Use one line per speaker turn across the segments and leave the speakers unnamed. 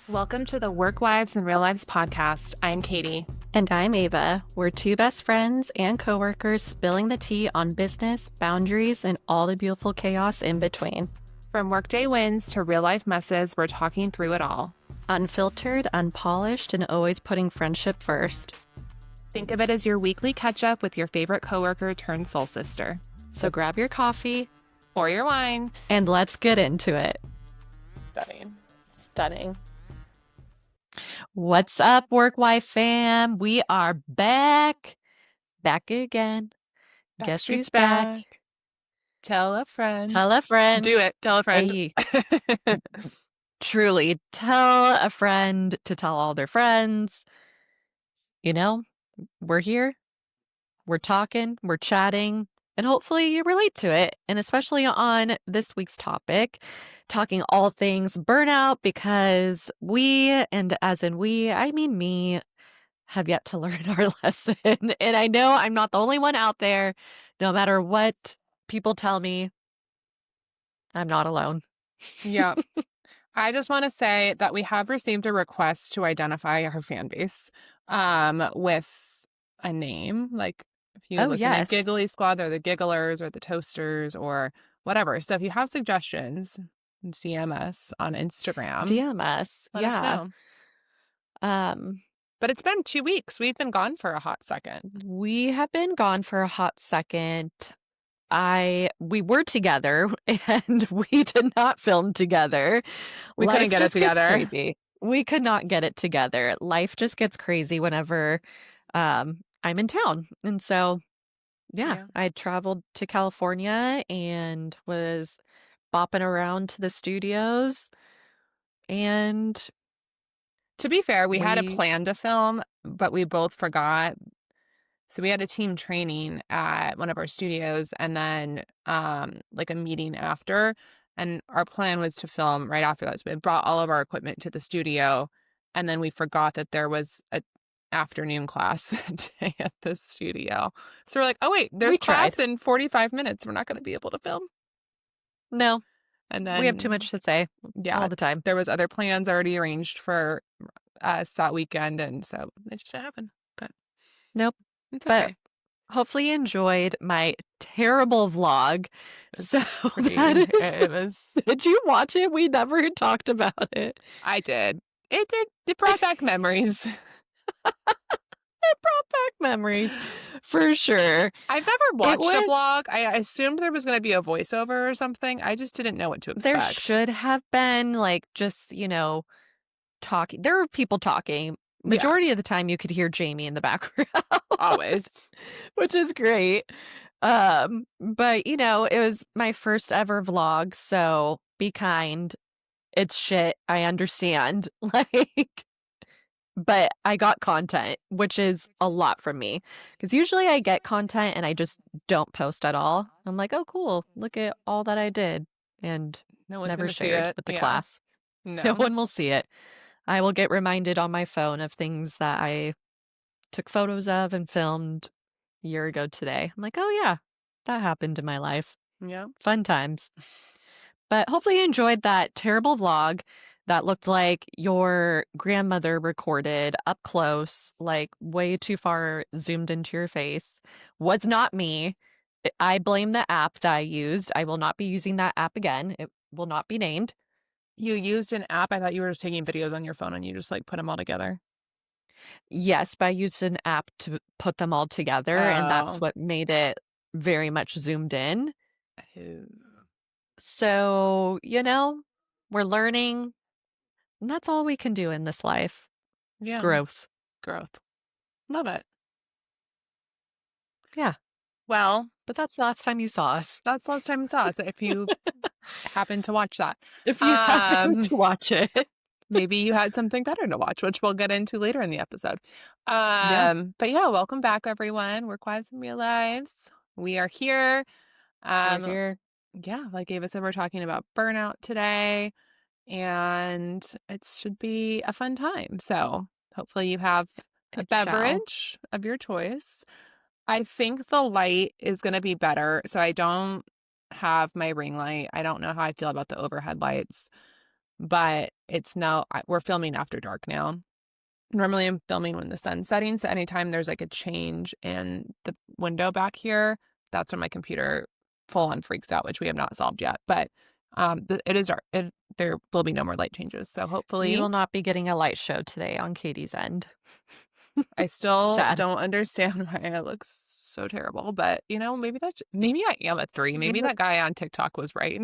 Welcome to the Work Wives and Real Lives podcast. I'm Katie.
And I'm Ava. We're two best friends and coworkers spilling the tea on business, boundaries, and all the beautiful chaos in between.
From workday wins to real life messes, we're talking through it all.
Unfiltered, unpolished, and always putting friendship first.
Think of it as your weekly catch up with your favorite coworker turned soul sister.
So grab your coffee
or your wine
and let's get into it.
Stunning.
What's up, Work Wife fam? We are back again. Guess who's back?
Tell a friend.
Tell a friend.
Do it. Tell a friend.
Hey. Truly, tell a friend to tell all their friends. You know, we're here, we're talking, we're chatting, and hopefully you relate to it. And especially on this week's topic, talking all things burnout, because we, and as in we, I mean me, have yet to learn our lesson. And I know I'm not the only one out there. No matter what people tell me, I'm not alone.
Yeah. I just want to say that we have received a request to identify our fan base with a name. Like if you listen to Giggly Squad, they're the Gigglers or the Toasters or whatever. So if you have suggestions, DM us on Instagram.
DM us.
Let us know. But it's been 2 weeks. We've been gone for a hot second.
We have been gone for a hot second. We were together and we did not film together.
We couldn't get it together.
Crazy. We could not get it together. Life just gets crazy whenever I'm in town. And so, yeah, I traveled to California and was bopping around to the studios. And
to be fair, we had a plan to film, but we both forgot. So we had a team training at one of our studios and then like a meeting after. And our plan was to film right after that. So we brought all of our equipment to the studio. And then we forgot that there was an afternoon class day at the studio. So we're like, oh, wait, there's class in 45 minutes. We're not going to be able to film.
No.
And then
we have too much to say all the time.
There was other plans already arranged for us that weekend. And so it just didn't happen. But
nope.
It's okay.
But hopefully you enjoyed my terrible vlog.
It was.
Did you watch it? We never talked about it.
I did. It brought back memories.
It brought back memories for sure.
I've never watched a vlog. I assumed there was going to be a voiceover or something. I just didn't know what to expect.
There should have been just, talking. There were people talking. Majority of the time you could hear Jamie in the background.
Always.
Which is great. But, it was my first ever vlog, so be kind. It's shit. I understand. But I got content, which is a lot from me. Because usually I get content and I just don't post at all. I'm like, oh, cool. Look at all that I did. And never shared with the class. No one will see it. I will get reminded on my phone of things that I took photos of and filmed a year ago today. I'm like, oh yeah, that happened in my life.
Yeah.
Fun times. But hopefully you enjoyed that terrible vlog that looked like your grandmother recorded up close, like way too far zoomed into your face. Was not me. I blame the app that I used. I will not be using that app again. It will not be named.
You used an app? I thought you were just taking videos on your phone and you just put them all together.
Yes, but I used an app to put them all together, and that's what made it very much zoomed in. So, we're learning, and that's all we can do in this life.
Yeah.
Growth.
Love it.
Yeah.
Well,
but that's the last time you saw us.
That's the last time you saw us. If you happen to watch that.
If you happen to watch it.
Maybe you had something better to watch, which we'll get into later in the episode. But yeah, welcome back, everyone. Work Wives and Real Lives. We are here.
We're here.
Yeah, like Ava said, we're talking about burnout today. And it should be a fun time. So hopefully you have a beverage of your choice. I think the light is going to be better. So I don't have my ring light. I don't know how I feel about the overhead lights. but it's now we're filming after dark now. Normally, I'm filming when the sun's setting, so anytime there's, like, a change in the window back here, that's when my computer full on freaks out, which we have not solved yet, but, it is dark. There will be no more light changes, so
You
hopefully
will not be getting a light show today on Katie's end.
I still
Sad.
don't understand why it looks so terrible, but, maybe I am a 3,
You
maybe
know
that guy on TikTok was right.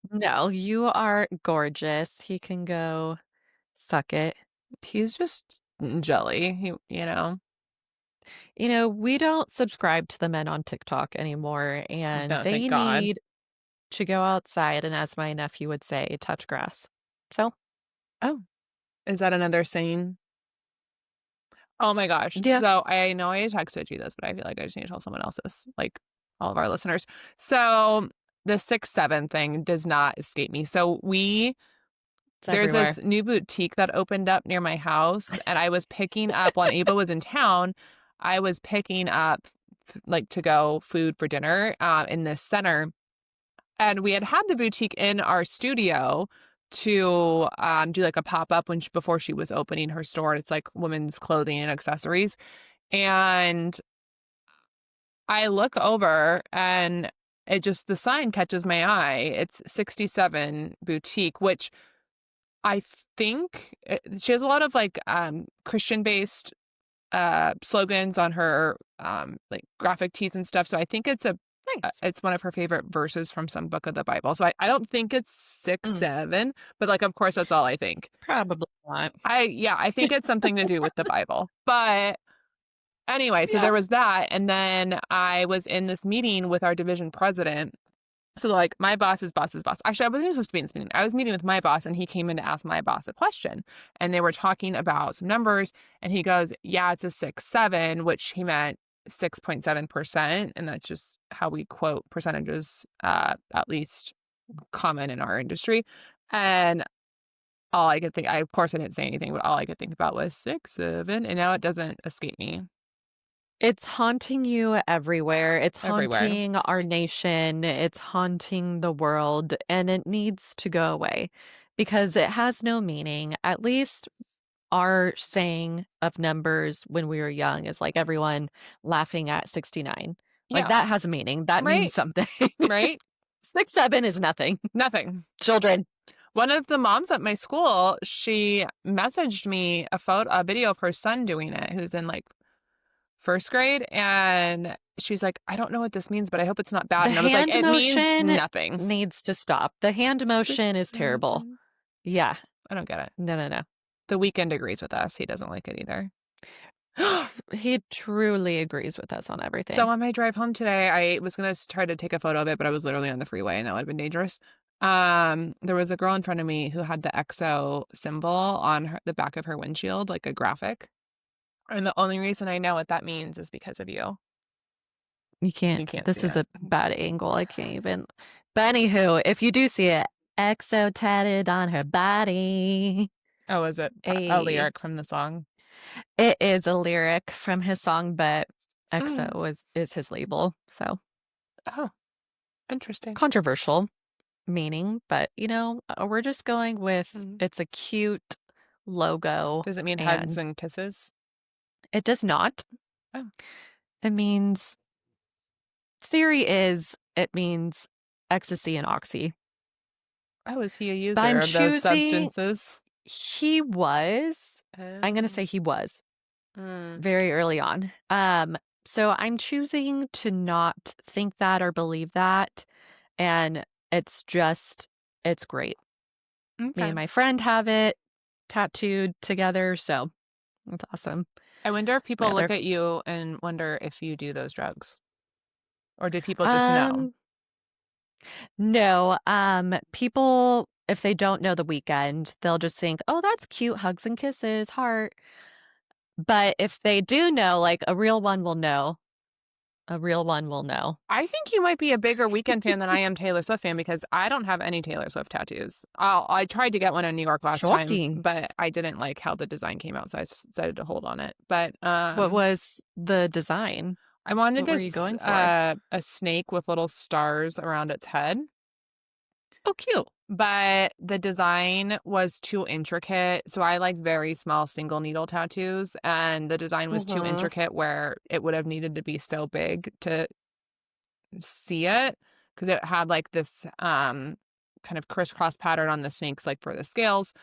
no, you are gorgeous. He can go suck it.
He's just jelly,
We don't subscribe to the men on TikTok anymore, and
No, thank
they
God.
need to go outside and, as my nephew would say, touch grass. So,
Oh, is that another saying? Oh my gosh.
yeah,
So I know I texted you this, but I feel like I just need to tell someone else this, like all of our listeners. So the 6'7" thing does not escape me. So
it's
there's
everywhere.
this new boutique that opened up near my house, and I was picking up when Ava was in town. I was picking up like to go food for dinner in this center, and we had the boutique in our studio to do like a pop up before she was opening her store. It's like women's clothing and accessories. And I look over and the sign catches my eye. It's 67 boutique, which I think she has a lot of like Christian based slogans on her like graphic tees and stuff. So I think
Nice.
it's one of her favorite verses from some book of the Bible. So I don't think it's six,
Mm,
7, but like, of course, that's all I think.
probably not.
I think it's something to do with the Bible. But anyway, so
Yeah.
there was that. And then I was in this meeting with our division president. So like my boss's boss's boss. Actually, I wasn't even supposed to be in this meeting. I was meeting with my boss and he came in to ask my boss a question. And they were talking about some numbers and he goes, yeah, it's a 6'7", which he meant 6.7%. And that's just how we quote percentages, at least common in our industry. And all I could think, of course I didn't say anything, but all I could think about was 6'7", and now it doesn't escape me
It's haunting you everywhere. It's
everywhere.
haunting our nation. It's haunting the world, and it needs to go away because it has no meaning. At least our saying of numbers when we were young is like everyone laughing at 69. Like
Yeah,
that has a meaning. That means
right,
something.
right.
6'7" is nothing.
Nothing.
Children.
One of the moms at my school, she messaged me a video of her son doing it, who's in like first grade, and she's like, I don't know what this means, but I hope it's not bad.
The
And I was like,
hand
it means
motion
nothing.
needs to stop. The hand
Six,
motion is terrible.
7.
Yeah.
I don't get it.
No, no, no.
The weekend agrees with us. He doesn't like it either.
He truly agrees with us on
So
everything.
on my drive home today, I was gonna try to take a photo of it, but I was literally on the freeway, and that would have been dangerous. There was a girl in front of me who had the EXO symbol on the back of her windshield, like a graphic. And the only reason I know what that means is because of you.
You can't
You can't see
this is
it.
a bad angle, I can't even but anywho, if you do see it, "EXO tatted on her body."
Oh, is it a
A
lyric from the song?
It is a lyric from his song, but
Mm.
EXO is his label, so
Oh, interesting.
controversial meaning, but, we're just going with
Mm.
it's a cute logo,
Does it mean hugs
and
and kisses?
it does not.
Oh,
It means theory is it means ecstasy and oxy.
oh, is he a
But I'm
user of those
choosing
substances?
he was. I'm gonna
Oh.
say he was
Mm.
very early on. So I'm choosing to not think that or believe that, and it's great. Me
Okay.
and my friend have it tattooed together, so it's awesome.
I wonder if
My
people look
other
at you and wonder if you do those drugs, or do people just know?
um no, people if they don't know the weekend, they'll just think, "Oh, that's cute, hugs and kisses, heart." But if they do know, like a real one will know. A real one will know.
I think you might be a bigger Weekend fan than I am Taylor Swift fan because I don't have any Taylor Swift tattoos. I tried to get one in New York last time,
Shocking.
but I didn't like how the design came out, so I decided to hold on it. But
What was the design?
I wanted
What were you
this
going for?
a snake with little stars around its head.
Oh, cute.
but the design was too intricate. So I like very small single needle tattoos, and the design was too
Mhm.
intricate where it would have needed to be so big to see it, because it had like this kind of crisscross pattern on the snakes, like for the scales.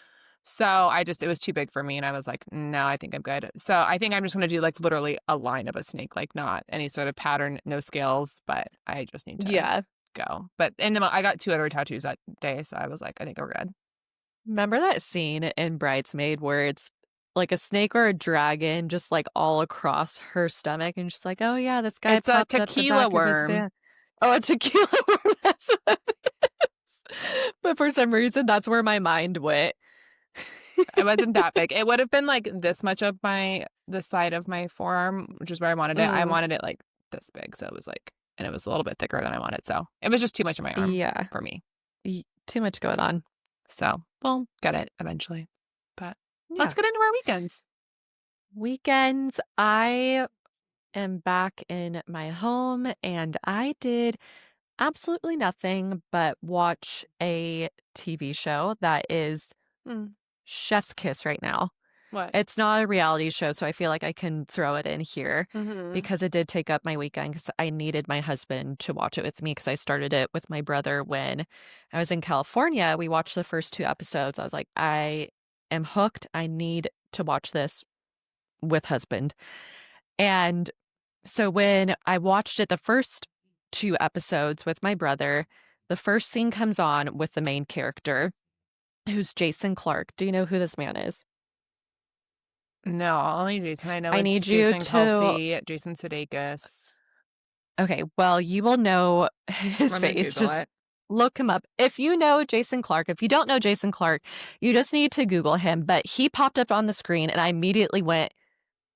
So it was too big for me, and I was like, no, I think I'm good. So I think I'm just gonna do like literally a line of a snake, like not any sort of pattern, no scales, but I just need to
Yeah.
go. But I got 2 other tattoos that day, so I was like, I think we're good.
Remember that scene in Bridesmaid where it's like a snake or a dragon just like all across her stomach and she's like, "Oh yeah, this guy
It's a
popped up the
tequila
back of his
worm.
van." Oh, a tequila worm. That's what it is. But for some reason, that's where my mind went.
It wasn't that big. It would have been like this much of the side of my forearm, which is where I wanted it. I
Mm,
wanted it like this big, so it was like, and it was a little bit thicker than I wanted. So it was just too much of my arm
yeah,
for me.
too much going on.
So we'll get it eventually. But let's
Yeah.
get into our weekends.
Weekends, I am back in my home and I did absolutely nothing but watch a TV show that is
Hmm.
chef's kiss right now.
What?
It's not a reality show, so I feel like I can throw it in here
Mm-hmm.
because it did take up my weekend because I needed my husband to watch it with me because I started it with my brother when I was in California. We watched the first 2 episodes. I was like, I am hooked. I need to watch this with husband. And so when I watched it the first 2 episodes with my brother, the first scene comes on with the main character, who's Jason Clark. Do you know who this man is?
No, only Jason I know
I
is
need you
Jason
to
Kelsey, Jason Sudeikis.
Okay, well, you will know his
I'm gonna
face.
Google
Just
it.
look him up. If you know Jason Clark, if you don't know Jason Clark, you just need to Google him. But he popped up on the screen and I immediately went,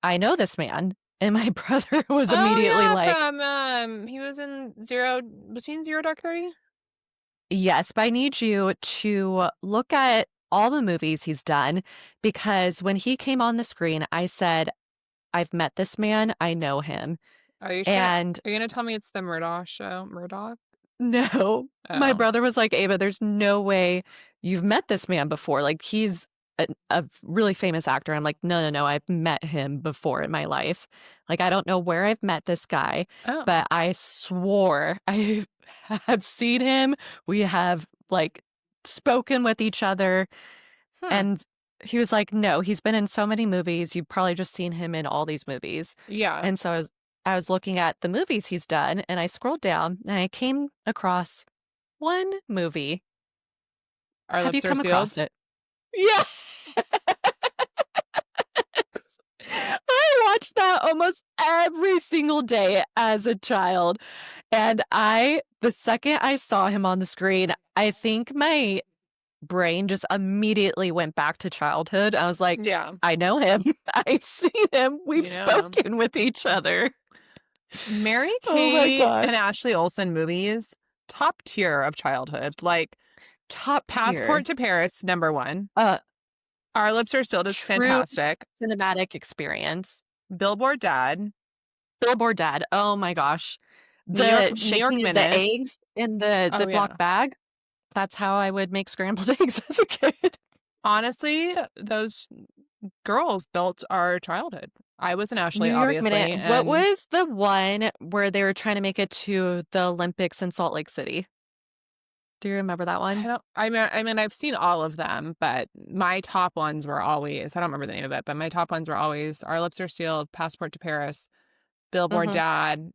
I know this man. And my brother was
Oh
immediately
yeah,
like,
from he was in Zero Dark 30?
yes, but I need you to look at all the movies he's done because when he came on the screen, I said, I've met this man. I know him. And
Are you gonna tell me it's the Murdoch show? Murdoch?
no, my
Oh.
brother was like, Ava, there's no way you've met this man before. Like, he's a really famous actor. I'm like, no, no, no, I've met him before in my life. Like, I don't know where I've met this guy,
Oh.
but I swore I have seen him. We have like spoken with each other.
Hmm.
And he was like, no, he's been in so many movies. You've probably just seen him in all these movies.
Yeah.
And so I was looking at the movies he's done and I scrolled down and I came across one movie.
Our
Have you
lips are
come across
sealed.
it? Yeah. I watched that almost every single day as a child. And the second I saw him on the screen, I think my brain just immediately went back to childhood. I was like,
Yeah.
I know him. I've seen him. We've
You know.
spoken with each other.
Mary
Oh my
Kate and
gosh.
Ashley Olsen movies, top tier of childhood. Like
Top tier.
Passport to Paris, number 1.
Uh,
Our Lips Are Sealed is
true
fantastic.
cinematic experience.
Billboard Dad,
Billboard Dad. Oh my gosh. The
New York
shaking of the
Minute.
eggs in the
Oh
Ziploc
yeah.
bag. That's how I would make scrambled eggs as a kid.
Honestly, those girls built our childhood. I was an Ashley,
New York Minute.
obviously,
What
and
was the one where they were trying to make it to the Olympics in Salt Lake City? Do you remember that
I
one?
don't. I mean, I've seen all of them, but my top ones were always. I don't remember the name of it, but my top ones were always Our Lips Are Sealed, Passport to Paris, Billboard
Mm-hmm.
Dad.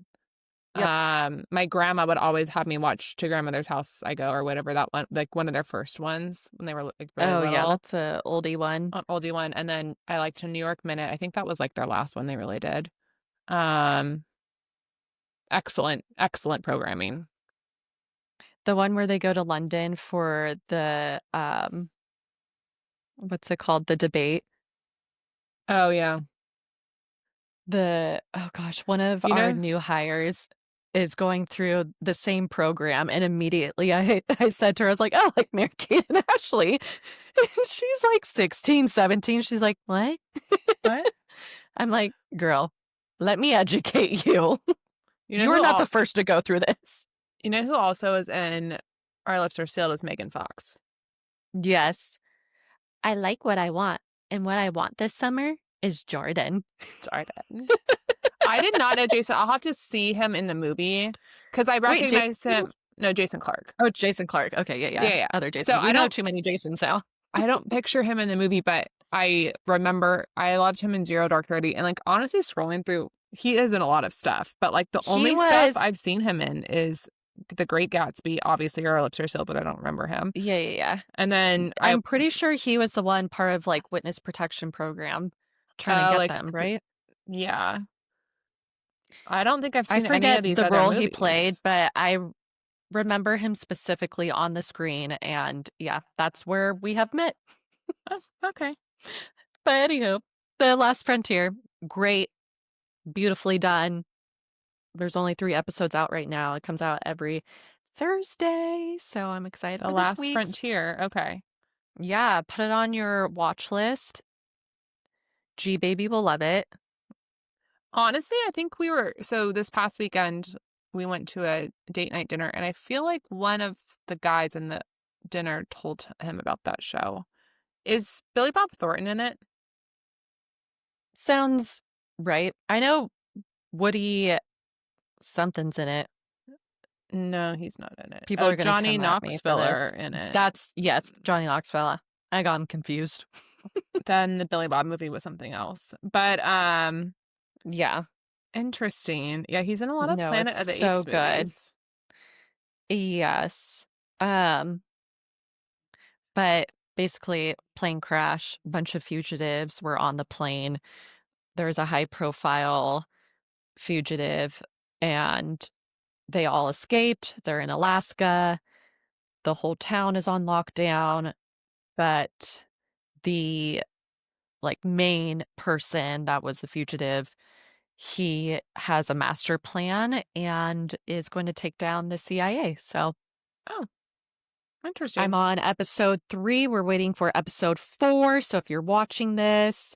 Yep.
My grandma would always have me watch To Grandmother's House I Go or whatever that one, like one of their first ones when they were like really
Oh yeah,
little,
that's a oldie one.
an oldie one. And then I liked a New York Minute. I think that was like their last one they really did. Um, excellent, excellent programming.
The one where they go to London for the what's it called? The debate.
Oh yeah,
Oh gosh, one of
you
our
know,
new hires is going through the same program and immediately I said to her, I was like, oh, like Mary Kate and Ashley. And she's like 16, 17. She's like, what?
what?
I'm like, girl, let me educate you.
You know
You are
who
not
all?
the first to go through this.
You know who also is in Our Lips Are Sealed is Megan Fox.
Yes. I like what I want, and what I want this summer is Jordan.
Jordan. I did not know Jason. I'll have to see him in the movie because I
Wait, Jason?
recognize him. No, Jason Clarke.
Oh, Jason Clarke. Okay, yeah.
Yeah, yeah.
Other
So
Jason. We know too many Jasons now.
I don't picture him in the movie, but I remember I loved him in Zero Dark 30. And like honestly, scrolling through, he is in a lot of stuff. But like the
He
only
was,
stuff I've seen him in is The Great Gatsby. Obviously, Our Lips Are Sealed, but I don't remember him.
yeah.
And then
I'm pretty sure he was the one part of like witness protection program trying to get
like
them, right?
yeah. I don't think I've
I
seen any of
forget
these
the
other
role
movies.
he played, but I remember him specifically on the screen, and yeah, that's where we have met.
Oh, okay.
But anywho, The Last Frontier, great, beautifully done. There's only 3 episodes out right now. It comes out every Thursday, so I'm excited
The
for
Last
this week's.
Frontier. Okay.
Yeah, put it on your watch list. G Baby will love it.
Honestly, I think so this past weekend, we went to a date night dinner, and I feel like one of the guys in the dinner told him about that show. Is Billy Bob Thornton in it?
Sounds right. I know Woody something's in it.
No, he's not in it.
People are going to
Johnny
come at me for
Knoxville
this.
in it.
Yes, Johnny Knoxville. I got him confused.
Then the Billy Bob movie was something else. But
yeah.
Interesting. Yeah, he's in a lot of
No,
Planet
it's
of the
so
Apes
good.
movies.
Yes. But basically, plane crash, a bunch of fugitives were on the plane. There's a high profile fugitive, and they all escaped. They're in Alaska. The whole town is on lockdown, but the like main person that was the fugitive, he has a master plan and is going to take down the CIA. So
Oh, interesting.
I'm on episode 3. We're waiting for episode 4. So if you're watching this,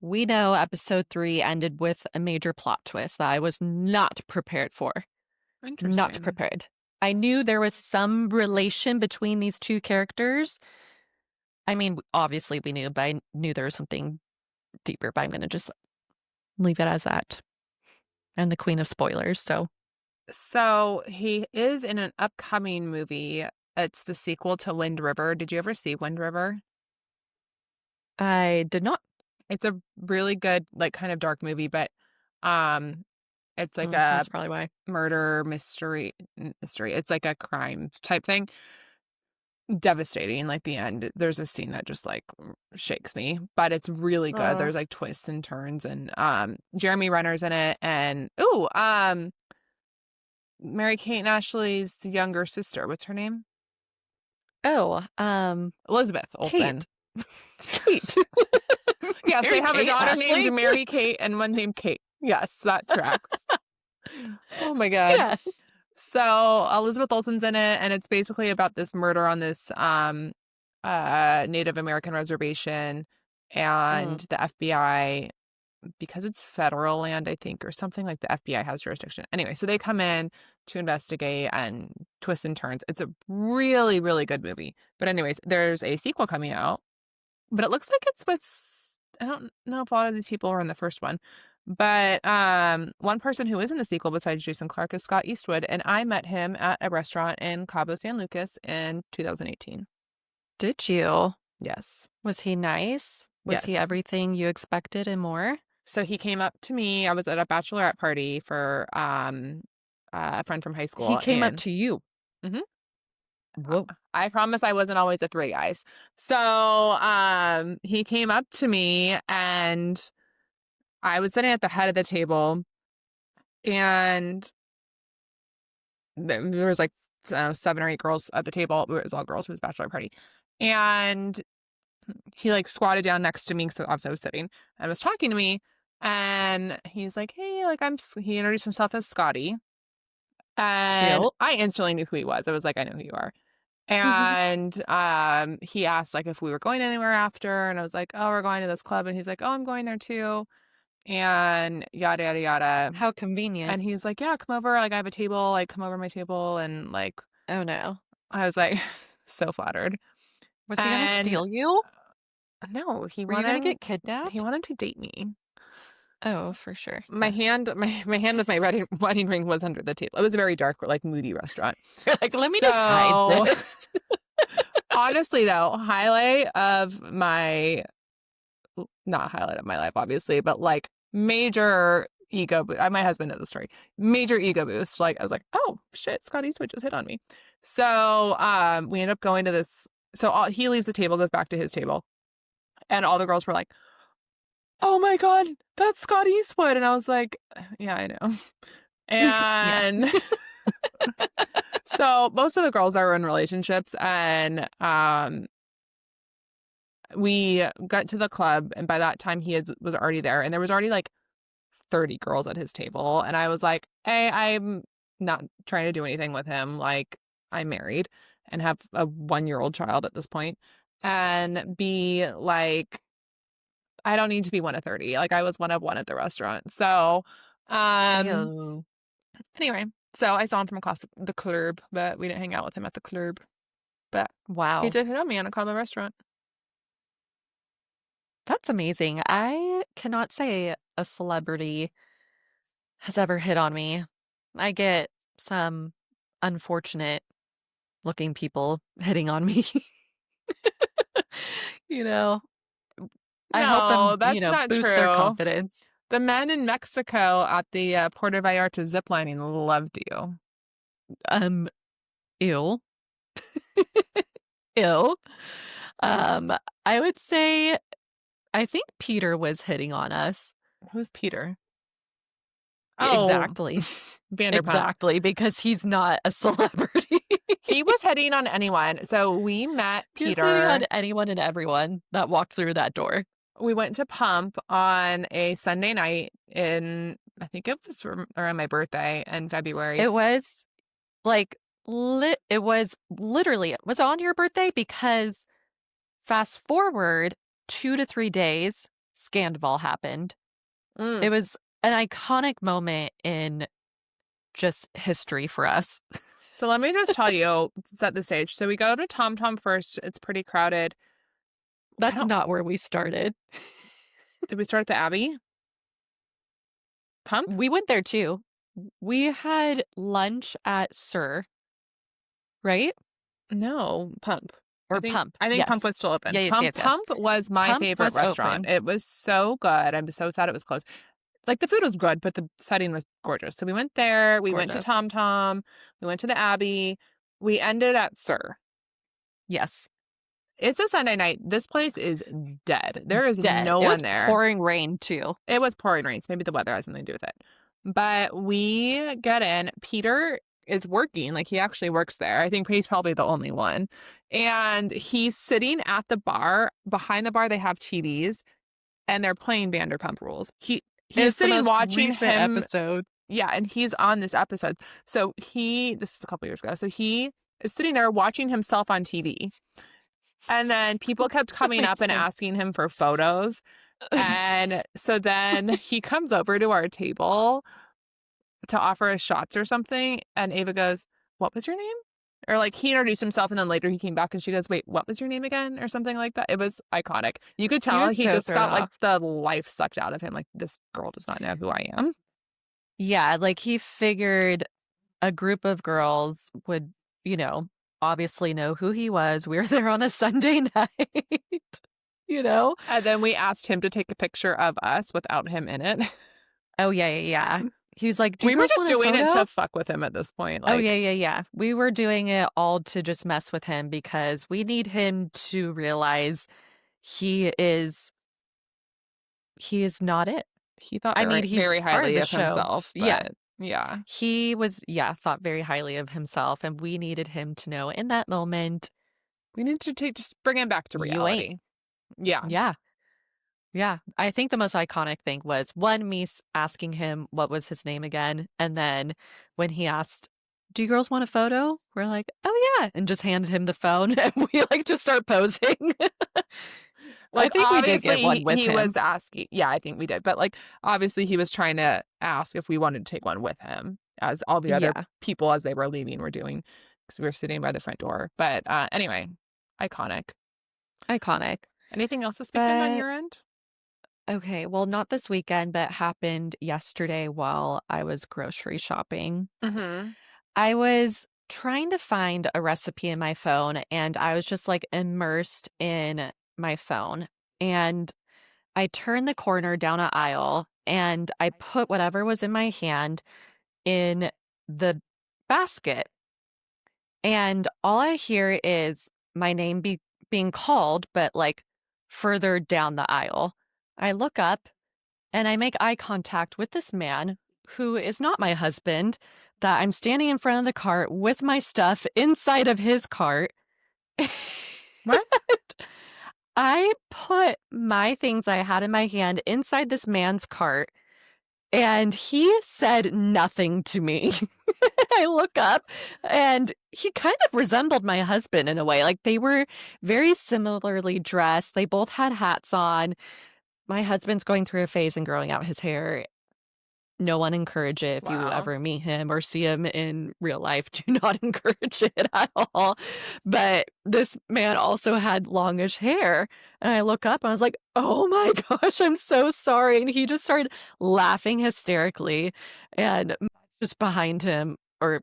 we know episode 3 ended with a major plot twist that I was not prepared for.
Interesting.
Not prepared. I knew there was some relation between these two characters. I mean, obviously we knew, but I knew there was something deeper, but I'm going to just leave it as that. And the queen of spoilers, so.
So he is in an upcoming movie. It's the sequel to Wind River. Did you ever see Wind River?
I did not.
It's a really good, like, kind of dark movie, but it's like a
that's probably why.
murder mystery. It's like a crime type thing. Devastating. Like the end, there's a scene that just like shakes me, but it's really good. There's like twists and turns, and Jeremy Renner's in it, and Mary-Kate and Ashley's younger sister. What's her name? Elizabeth Olsen.
Kate.
Yes, they have a daughter
Ashley?
named Mary-Kate and one named Kate. Yes, that tracks. Oh my God.
Yeah.
So Elizabeth Olsen's in it, and it's basically about this murder on this Native American reservation, and the FBI, because it's federal land, I think, or something, like the FBI has jurisdiction. Anyway, so they come in to investigate and twists and turns. It's a really, really good movie. But anyways, there's a sequel coming out, but it looks like it's with, I don't know if a lot of these people are in the first one, but one person who is in the sequel besides Jason Clarke is Scott Eastwood, and I met him at a restaurant in Cabo San Lucas in 2018.
Did you?
Yes.
Was he nice? Was he everything you expected and more?
So he came up to me. I was at a bachelorette party for a friend from high school.
He came up to you.
Mm-hmm.
Whoa.
I promise I wasn't always a 3 guys. So he came up to me, and I was sitting at the head of the table, and there was like 7 or 8 girls at the table. It was all girls for his bachelor party. And he like squatted down next to me because obviously I was sitting and was talking to me. And he's like, hey, like he introduced himself as Scotty. And
Cute.
I instantly knew who he was. I was like, I know who you are. And he asked like if we were going anywhere after, and I was like, oh, we're going to this club. And he's like, oh, I'm going there too. And yada yada yada.
How convenient.
And he's like, yeah, come over, like I have a table, like come over my table. And like,
oh no.
I was like, so flattered.
Was he gonna
And
steal you?
no,
Were you gonna get
he
kidnapped?
wanted to date me.
Oh, for sure.
My
Yeah.
hand, my hand with my wedding ring was under the table. It was a very dark, like moody restaurant.
You're like, let me just hide
So
this.
honestly, though, highlight of my not highlight of my life, obviously, but like major ego. My husband knows the story. Major ego boost. Like I was like, oh shit, Scott Eastwood just hit on me. So we end up going to this. So he leaves the table, goes back to his table, and all the girls were like, "Oh my god, that's Scott Eastwood," and I was like, "Yeah, I know."
Yeah.
And so most of the girls are in relationships, and we got to the club, and by that time was already there, and there was already like 30 girls at his table, and I was like, "Hey, I'm not trying to do anything with him. Like, I'm married and have a 1-year-old child at this point, and be like, I don't need to be one of 30. Like, I was one of one at the restaurant." So, um,
Ew.
anyway, so I saw him from across the club, but we didn't hang out with him at the club. But he
Wow.
did hit on me in a common restaurant.
That's amazing. I cannot say a celebrity has ever hit on me. I get some unfortunate looking people hitting on me. You know, I help
No,
them,
that's not
boost their
true.
confidence.
The men in Mexico at the Puerto Vallarta ziplining loved you.
Um, Ew. Ew. Um, I would say I think Peter was hitting on us.
Who's Peter? Oh,
Exactly.
Vanderpump.
Exactly, because he's not a celebrity.
He was hitting on anyone. So we met
He was hitting on
Peter.
anyone and everyone that walked through that door.
We went to Pump on a Sunday night I think it was around my birthday in February.
It was like it was literally it was on your birthday because fast forward 2 to 3 days, Scandival happened.
Mm.
It was an iconic moment in just history for us.
So let me just tell you, set the stage. So we go to Tom Tom first. It's pretty crowded.
That's not where we started.
Did we start at the Abbey? Pump?
We went there too. We had lunch at Sir, right?
No, Pump.
Or Pump.
I think Pump
Yes.
was still open.
Yes, yes, yes.
Pump was my
Pump
favorite
was
restaurant.
open.
It was so good. I'm so sad it was closed. Like the food was good, but the setting was gorgeous. So we went there. We went to
Gorgeous.
Tom Tom. We went to the Abbey. We ended at Sir.
Yes.
It's a Sunday night. This place is dead. There is
Dead.
no
It
one
was
there.
pouring rain too.
It was pouring rain. So maybe the weather has something to do with it. But we get in. Peter is working. Like he actually works there. I think he's probably the only one. And he's sitting at the bar. Behind the bar, they have TVs and they're playing Vanderpump Rules. He's
It's the
sitting
most
watching
recent
him.
episode.
Yeah, and he's on this episode. So this was a couple years ago. So he is sitting there watching himself on TV. And then people kept coming up and asking him for photos. And so then he comes over to our table to offer us shots or something. And Ava goes, "What was your name?" Or like he introduced himself and then later he came back and she goes, "Wait, what was your name again?" Or something like that. It was iconic. You could tell
was
he
so
just
thrown
got like
off.
the life sucked out of him. Like this girl does not know who I am.
Yeah, like he figured a group of girls would, obviously know who he was. We were there on a Sunday night, you know?
And then we asked him to take a picture of us without him in it.
Oh, yeah, yeah, yeah. He was like, "Do you
We were
girls
just
want a
doing it
photo?"
to fuck with him at this point.
Oh,
Like,
yeah, yeah, yeah. We were doing it all to just mess with him because we need him to realize he is not it.
he thought
I mean,
very,
he's
very
part of
highly
the
of
show.
himself,
Yeah.
but yeah.
He was, thought very highly of himself, and we needed him to know in that moment,
We need to just bring him back to
you ain't.
reality. Yeah.
Yeah. Yeah. I think the most iconic thing was one, me asking him what was his name again. And then when he asked, "Do you girls want a photo?" We're like, "Oh, yeah." And just handed him the phone and we like just start posing. I
Like,
think we did get one
obviously,
with
he
him.
was asking. Yeah, I think we did. But, like, obviously, he was trying to ask if we wanted to take one with him, as all the other
Yeah.
people, as they were leaving, were doing. because we were sitting by the front door. But anyway, iconic.
Iconic.
Anything else this weekend on
But
your end?
okay, well, not this weekend, but happened yesterday while I was grocery shopping.
Mm-hmm.
I was trying to find a recipe in my phone and I was just like immersed in my phone. And I turned the corner down an aisle and I put whatever was in my hand in the basket. And all I hear is my name being called, but like further down the aisle. I look up and I make eye contact with this man who is not my husband, that I'm standing in front of the cart with my stuff inside of his cart.
What?
I put my things I had in my hand inside this man's cart, and he said nothing to me. I look up, and he kind of resembled my husband in a way. Like, they were very similarly dressed. They both had hats on. My husband's going through a phase and growing out his hair. No one encourage it. If you
Wow.
ever meet him or see him in real life, do not encourage it at all. But this man also had longish hair. And I look up and I was like, oh my gosh, I'm so sorry. And he just started laughing hysterically. And just behind him, or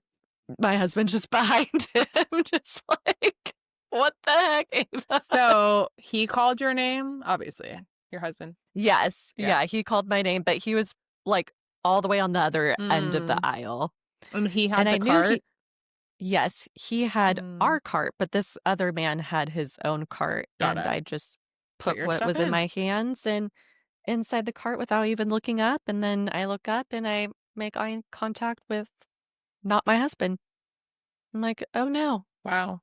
my husband just behind him, just like, what the heck, Ava?
So he called your name, obviously, your husband.
Yes.
Yeah.
Yeah. He called my name, but he was like all the way on the other end of the
Mm.
aisle.
And he
And
had
I
the
knew
cart.
yes, he had
Mm.
our cart, but this other man had his own cart,
Got
and
it.
I just
Put
put
your
what
stuff
was in
in.
my hands and inside the cart without even looking up, and then I look up and I make eye contact with not my husband. I'm like, "Oh no,
Wow.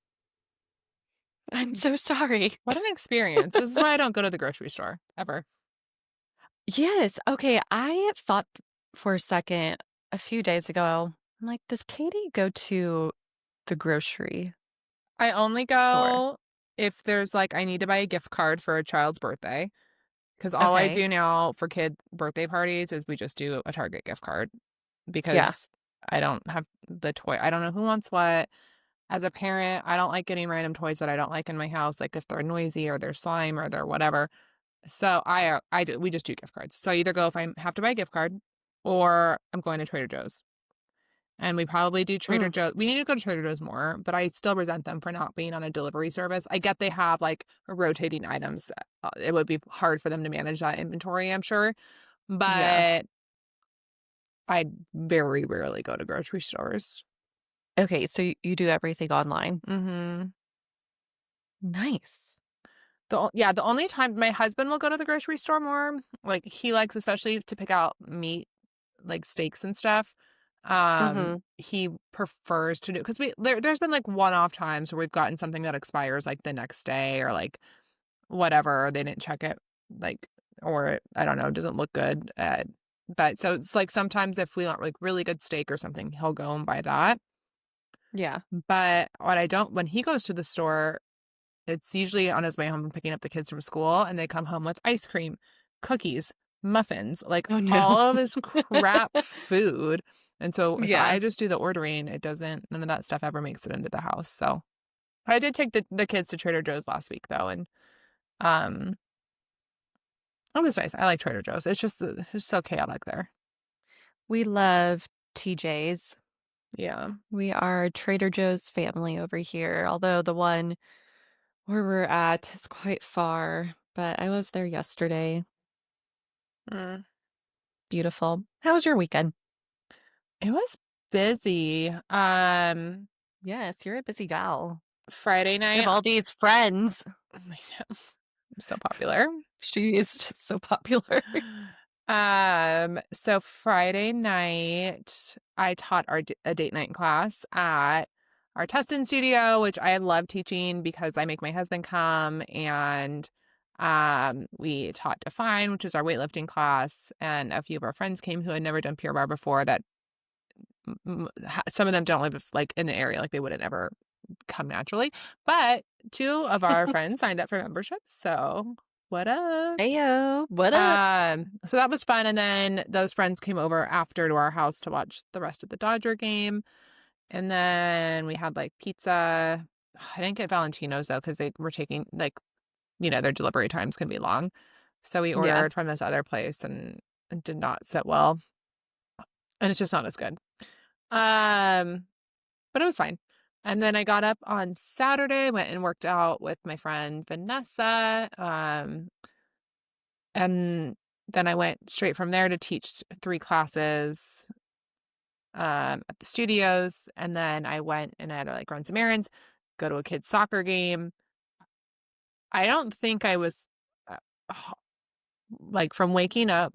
I'm so sorry."
What an experience. This is why I don't go to the grocery store ever.
Yes, okay, I thought for a second a few days ago, I'm like, "Does Katie go to the grocery
I only
store?"
go if there's like, I need to buy a gift card for a child's birthday. Because all I
Okay,
do now for kid birthday parties is we just do a Target gift card
yeah,
because I don't have the toy. I don't know who wants what. As a parent, I don't like getting random toys that I don't like in my house, like if they're noisy or they're slime or they're whatever. So we just do gift cards. So I either go if I have to buy a gift card or I'm going to Trader Joe's. And we probably do Trader
mm,
Joe's. We need to go to Trader Joe's more, but I still resent them for not being on a delivery service. I get they have like rotating items. It would be hard for them to manage that inventory, I'm sure.
yeah.
But I very rarely go to grocery stores.
Okay, so you do everything online.
Hmm.
Nice.
Yeah, the only time my husband will go to the grocery store more, like he likes especially to pick out meat, like steaks and stuff.
Mhm.
He prefers to do because there's been like one-off times where we've gotten something that expires like the next day or like whatever, they didn't check it, like, or I don't know, doesn't look good. But so it's like sometimes if we want like really good steak or something, he'll go and buy that.
Yeah.
But what I don't, when he goes to the store, it's usually on his way home from picking up the kids from school, and they come home with ice cream, cookies, muffins, like
Oh, no.
all of his crap food. And so if
Yeah.
I just do the ordering, none of that stuff ever makes it into the house. So I did take the kids to Trader Joe's last week though, and um, it was nice. I like Trader Joe's. It's just so chaotic there.
We love TJ's.
Yeah.
We are a Trader Joe's family over here, although the one where we're at is quite far, but I was there yesterday.
Mm.
Beautiful. How was your weekend?
It was busy.
Yes, you're a busy gal.
Friday
You have
night.
all these friends.
I'm so popular.
She is just so popular.
So Friday night, I taught a date night class at our Tustin studio, which I love teaching because I make my husband come, and we taught Define, which is our weightlifting class, and a few of our friends came who had never done Pure Barre before. That some of them don't live like in the area, like they wouldn't ever come naturally, but two of our friends signed up for memberships. So what up?
Heyo, what up?
So that was fun, and then those friends came over after to our house to watch the rest of the Dodger game. And then we had like pizza. I didn't get Valentino's though, because they were taking like, their delivery times can be long. So we
Yeah.
ordered from this other place and it did not sit well. And it's just not as good. Um, but it was fine. And then I got up on Saturday, went and worked out with my friend Vanessa. And then I went straight from there to teach 3 classes at the studios. And then I went and I had to like run some errands, go to a kid's soccer game. I don't think I was uh, like from waking up.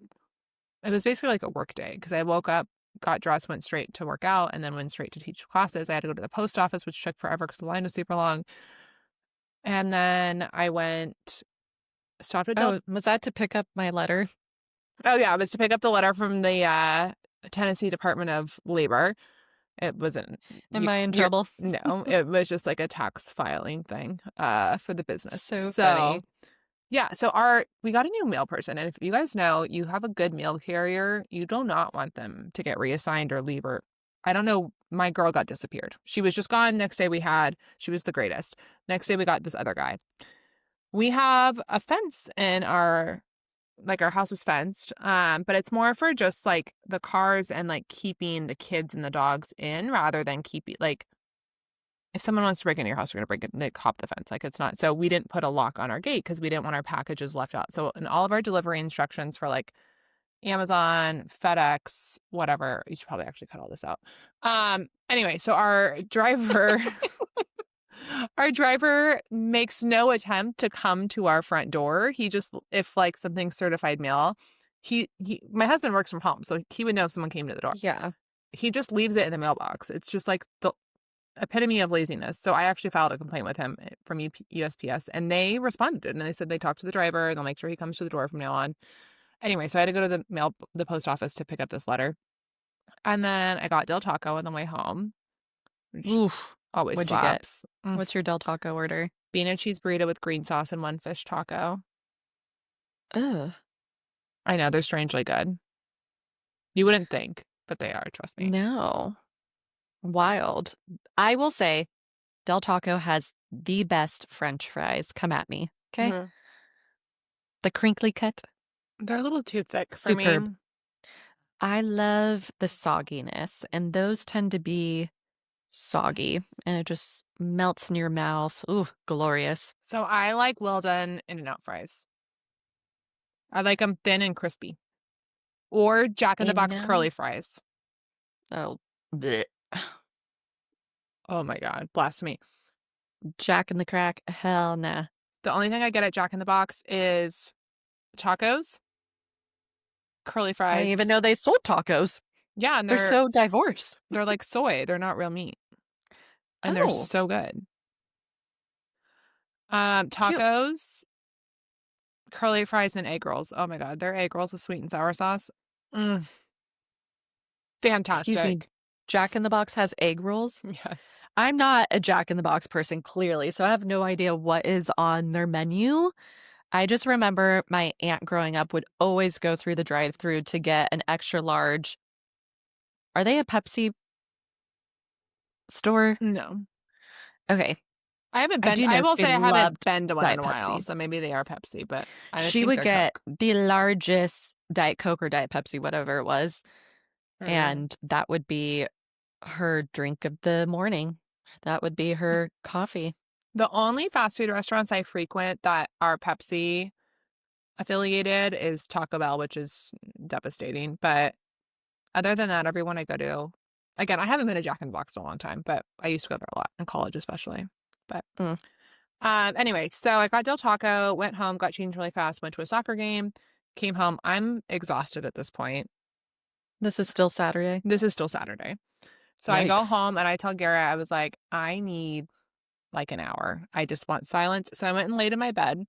It was basically like a work day because I woke up, got dressed, went straight to work out, and then went straight to teach classes. I had to go to the post office, which took forever because the line was super long. And then I stopped at
Oh, was that to pick up my letter?
Oh yeah, it was to pick up the letter from the Tennessee Department of Labor. It wasn't
Am I in
you're
trouble?
no, it was just like a tax filing thing for the business.
So
So
funny.
yeah, so we got a new mail person, and if you guys know you have a good mail carrier, you do not want them to get reassigned or leave. Or I don't know, my girl got disappeared. She was just gone. Next day she was the greatest. Next day we got this other guy. We have a fence in our house is fenced, but it's more for just like the cars and like keeping the kids and the dogs in rather than keeping like if someone wants to break into your house, we're gonna break it, like hop the fence. Like it's not. So we didn't put a lock on our gate because we didn't want our packages left out. So in all of our delivery instructions for like Amazon, FedEx, whatever, you should probably actually cut all this out. Anyway, so our driver makes no attempt to come to our front door. He just, if like something's certified mail, my husband works from home, so he would know if someone came to the door.
Yeah.
He just leaves it in the mailbox. It's just like the epitome of laziness. So I actually filed a complaint with him from USPS, and they responded and they said they talked to the driver and they'll make sure he comes to the door from now on. Anyway, so I had to go to the post office to pick up this letter, and then I got Del Taco on the way home, which
Oof.
always
What'd you get?
slaps.
What's your Del Taco order?
Bean and cheese burrito with green sauce and one fish taco.
Ugh.
I know, they're strangely good. You wouldn't think, but they are, trust me.
No. Wild. I will say Del Taco has the best French fries. Come at me. Okay.
Mhm.
The crinkly cut.
They're a little too thick for me.
Superb. I love the sogginess, and those tend to be soggy, and it just melts in your mouth. Ooh, glorious.
So I like well done In-N-Out fries. I like them thin and crispy. Or Jack in the
In
Box
now?
curly fries.
Oh, bleh.
Oh my God, blasphemy.
Jack in the Crack? Hell nah.
The only thing I get at Jack in the Box is tacos, curly
I didn't even
fries.
know they sold tacos.
Yeah, and
They're so diverse.
they're like soy. They're not real meat. And they're
Oh,
so good.
cute.
Tacos, curly fries, and egg rolls. Oh my God, their egg rolls with sweet and sour sauce. Mm,
Excuse me.
fantastic.
Jack in the Box has egg rolls?
Yes.
I'm not a Jack in the Box person, clearly, so I have no idea what is on their menu. I just remember my aunt growing up would always go through the drive-through to get an extra large. Are they a Pepsi store?
No.
Okay.
I haven't
I
been
do
I
know
will
she
say I haven't
loved
been to one in
Diet
a while,
Pepsi.
so maybe they are Pepsi, but I
She
think
would
they're
get
Coke.
the largest Diet Coke or Diet Pepsi, whatever it was,
Mm.
and that would be her drink of the morning. That would be her coffee.
The only fast food restaurants I frequent that are Pepsi affiliated is Taco Bell, which is devastating. But other than that, everyone I go to, again, I haven't been to Jack in the Box in a long time, but I used to go there a lot in college, especially. But
Mm.
anyway, so I got Del Taco, went home, got changed really fast, went to a soccer game, came home. I'm exhausted at this point.
This is still Saturday?
This is still Saturday. So I go
Yikes.
home and I tell Garrett, I was like, I need like an hour. I just want silence. So I went and laid in my bed.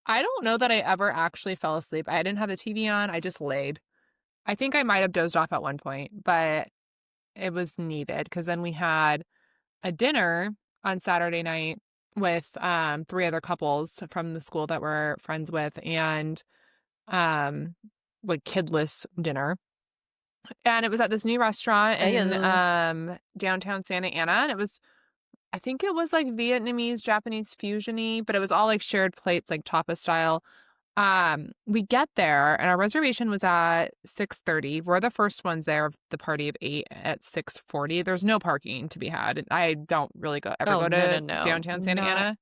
I don't know that I ever actually fell asleep. I didn't have the TV on. I just laid. I think I might have dozed off at one point, but it was needed because then we had a dinner on Saturday night with 3 other couples from the school that we're friends with, and um like kidless dinner. And it was at this new restaurant in,
Ayo.
downtown Santa Ana, and it was I think it was, like, Vietnamese, Japanese fusion-y, but it was all, like, shared plates, like, tapas style. We get there, and our reservation was at 6:30. We're the first ones there of the party of 8 at 6:40. There's no parking to be had, and I don't really ever
Oh,
go
no,
to
no, no.
downtown Santa
Not
Ana,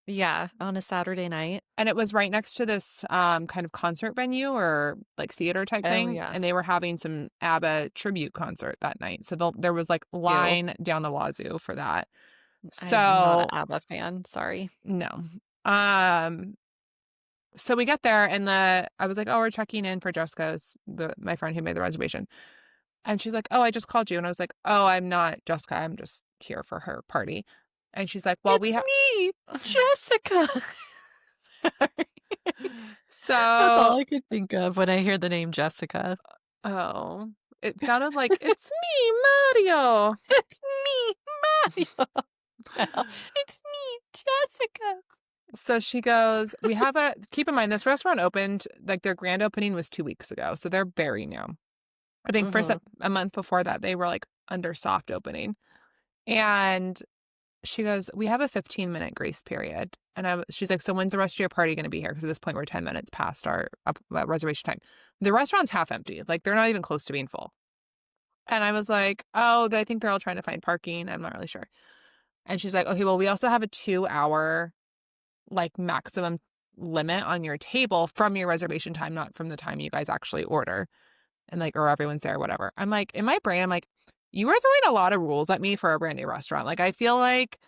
yeah, on a Saturday night.
and it was right next to this, kind of concert venue or, like, theater type
Oh,
thing,
yeah.
and they were having some ABBA tribute concert that night, so there was, like,
Ew.
line down the wazoo for that.
I'm not a
So
ABBA fan, sorry.
no. Um So we get there and I was like, "Oh, we're checking in for Jessica's," my friend who made the reservation. And she's like, "Oh, I just called you." And I was like, "Oh, I'm not Jessica. I'm just here for her party." And she's like, "Well, we
It's
have."
me, Jessica. That's
So,
all I could think of when I hear the name Jessica.
oh, it sounded like it's me, Mario.
It's me, Mario. Well, it's me, Jessica.
So she goes, "We have a keep in mind this restaurant opened like their grand opening was 2 weeks ago, so they're very new. I think for
Mhm.
a month before that they were like under soft opening." And she goes, "We have a 15-minute grace period." And she's like, "So when's the rest of your party going to be here?" Because at this point, we're 10 minutes past our reservation time. The restaurant's half empty. Like, they're not even close to being full. And I was like, "Oh, I think they're all trying to find parking. I'm not really sure." And she's like, "Okay, well, we also have a 2-hour, like, maximum limit on your table from your reservation time, not from the time you guys actually order. And, like, or everyone's there, whatever." I'm like, in my brain, I'm like, "You are throwing a lot of rules at me for a brand new restaurant." Like, I feel like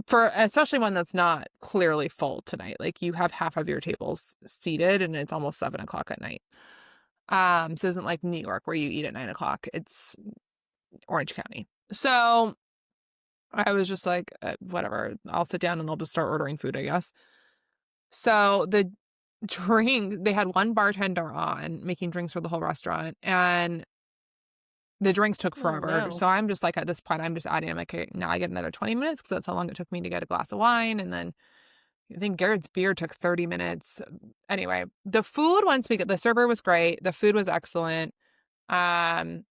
for especially one that's not clearly full tonight, like, you have half of your tables seated, and it's almost 7 o'clock at night. So it isn't like New York where you eat at 9 o'clock. It's Orange County. So I was just like, whatever, I'll sit down and I'll just start ordering food, I guess." So they had one bartender on making drinks for the whole restaurant, and the drinks took
Oh,
forever.
no.
So I'm just like, at this point, I'm just adding, I'm like, "Okay, now I get another 20 minutes because that's how long it took me to get a glass of wine." And then I think Garrett's beer took 30 minutes. Anyway, the food the server was great. The food was excellent. Um,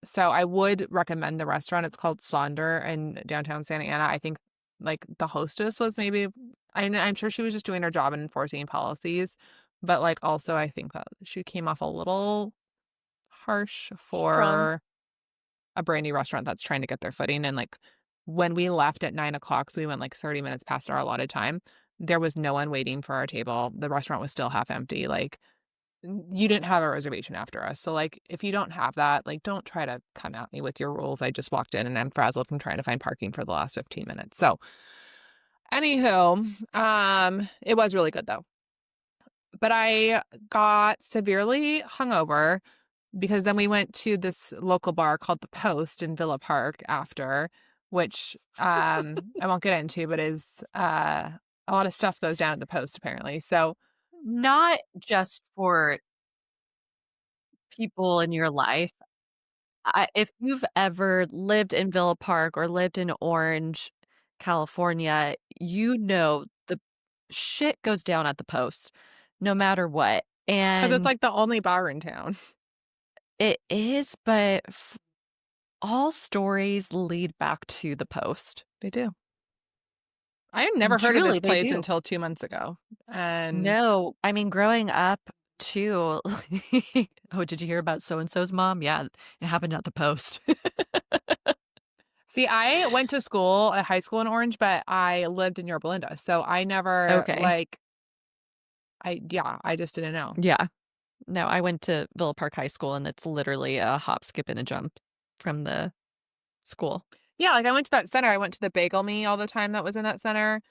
so I would recommend the restaurant. It's called Sonder in downtown Santa Ana. I think like the hostess was maybe, I'm sure she was just doing her job and enforcing policies, but like also I think that she came off a little harsh
Strong.
for a brand new restaurant that's trying to get their footing. And like when we left at 9 o'clock, so we went like 30 minutes past our allotted time, there was no one waiting for our table. The restaurant was still half empty. Like, you didn't have a reservation after us. So like if you don't have that, like don't try to come at me with your rules. I just walked in and I'm frazzled from trying to find parking for the last 15 minutes. So anywho, it was really good though. But I got severely hungover because then we went to this local bar called The Post in Villa Park after, which, I won't get into, but is, a lot of stuff goes down at The Post apparently. So
Not just for people in your life. If you've ever lived in Villa Park or lived in Orange, California, you know the shit goes down at the Post no matter what,
because it's
and
like the only bar in town.
it is, but all stories lead back to the Post.
They do. I had never heard of this
Truly, they
place
do.
until 2 months ago, and
No, I mean, growing up too "Oh, did you hear about so and so's mom?" "Yeah, it happened at the Post."
see, I went to school at high school in Orange, but I lived in Yorba Linda, so I never,
Okay.
like I just didn't know.
Yeah. No, I went to Villa Park High School, and it's literally a hop, skip, and a jump from the school.
Yeah, like, I went to that center, I went to the Bagel Me all the time that was in that center.
It's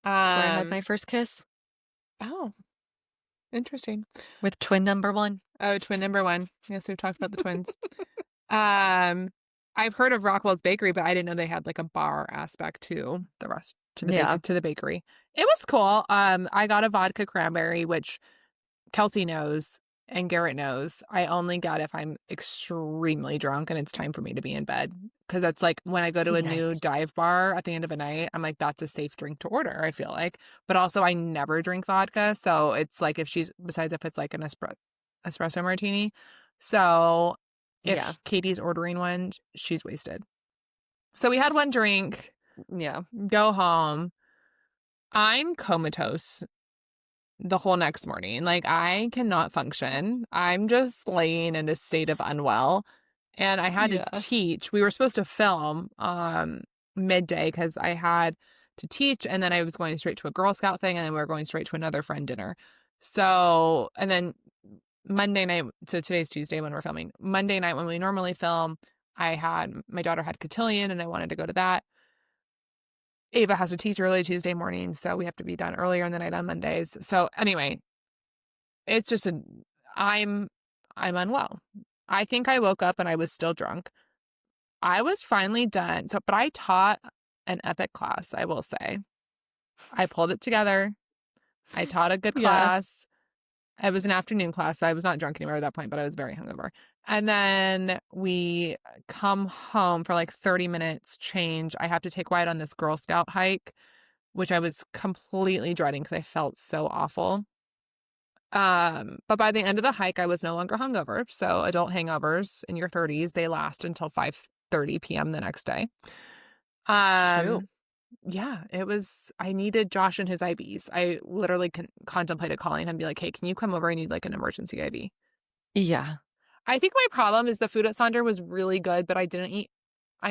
where I had my
Um
first kiss
oh, interesting.
with twin number 1.
Oh, twin number 1. Yes, we've talked about the twins. Um, I've heard of Rockwell's Bakery, but I didn't know they had, like, a bar aspect to
Yeah.
to the bakery. It was cool. I got a vodka cranberry, which Kelsey knows and Garrett knows. I only get if I'm extremely drunk and it's time for me to be in bed. Because that's like when I go to a new
Yikes.
dive bar at the end of a night, I'm like, that's a safe drink to order, I feel like. But also, I never drink vodka. So it's like if she's, besides if it's like an espresso martini, So
Yeah.
if Katie's ordering one, she's wasted. So we had one drink,
Yeah.
go home. I'm comatose the whole next morning. Like, I cannot function. I'm just laying in a state of unwell. And I had to
Yeah.
teach. We were supposed to film midday because I had to teach, and then I was going straight to a Girl Scout thing, and then we were going straight to another friend dinner. So, and then Monday night, so today's Tuesday when we're filming. Monday night when we normally film, my daughter had cotillion and I wanted to go to that. Ava has to teach early Tuesday morning, so we have to be done earlier in the night on Mondays. So anyway, it's just I'm unwell. I think I woke up and I was still drunk. I was finally done. So, but I taught an epic class, I will say. I pulled it together. I taught a good
Yeah.
class. It was an afternoon class, so I was not drunk anymore at that point, but I was very hungover. And then we come home for like 30 minutes change. I have to take Wyatt on this Girl Scout hike, which I was completely dreading because I felt so awful. But by the end of the hike, I was no longer hungover. So adult hangovers in your 30s, they last until 5:30 p.m. the next day.
Shoot.
Yeah, I needed Josh and his IVs. I literally contemplated calling him and be like, hey, can you come over? I need like an emergency IV.
Yeah.
I think my problem is the food at Sonder was really good, but I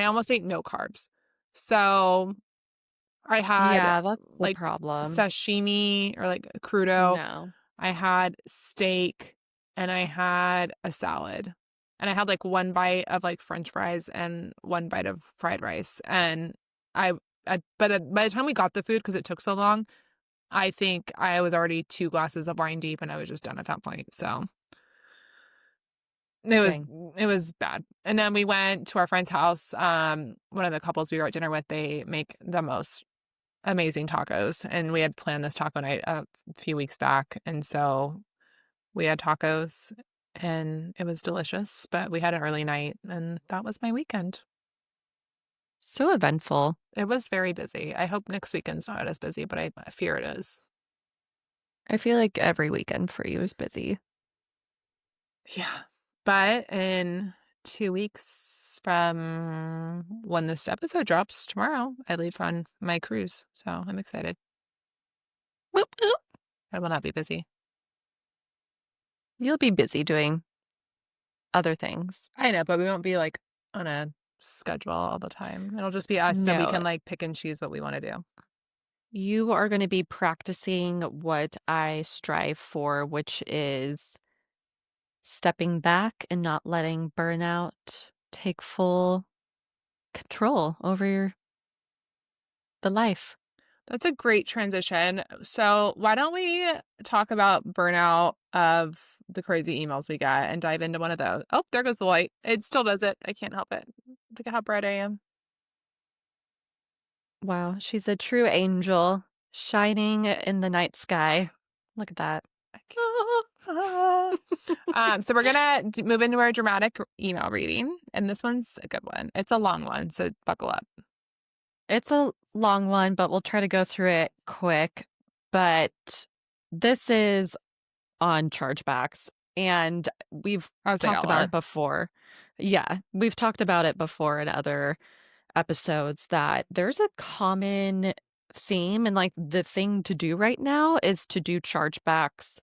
almost ate no carbs. So I had
Yeah, that's the
like
problem.
sashimi or like crudo.
No.
I had steak and I had a salad. And I had like one bite of like French fries and one bite of fried rice. And I, by the time we got the food, because it took so long, I think I was already 2 glasses of wine deep and I was just done at that point. So it was
Dang.
it was bad. And then we went to our friend's house. One of the couples we were at dinner with, they make the most amazing tacos, and we had planned this taco night a few weeks back, and so we had tacos, and it was delicious. But we had an early night, and that was my weekend.
So eventful.
It was very busy. I hope next weekend's not as busy, but I fear it is.
I feel like every weekend for you is busy.
Yeah. But in 2 weeks from when this episode drops tomorrow, I leave on my cruise. So I'm excited.
Whoop, whoop.
I will not be busy.
You'll be busy doing other things.
I know, but we won't be like on a schedule all the time. It'll just be us, so we
No,
can like pick and choose what we want to do.
you are going to be practicing what I strive for, which is stepping back and not letting burnout take full control over the life.
That's a great transition. So why don't we talk about burnout of the crazy emails we get and dive into one of those? Oh, there goes the light. It still does it. I can't help it. Look at how bright I am.
Wow, she's a true angel shining in the night sky. Look at that.
So we're gonna move into our dramatic email reading, and this one's a good one. It's a long one, so buckle up.
It's a long one, but we'll try to go through it quick. But this is on chargebacks, and we've
As they
talked
all
about
are.
it before. Yeah, we've talked about it before in other episodes that there's a common theme, and like the thing to do right now is to do chargebacks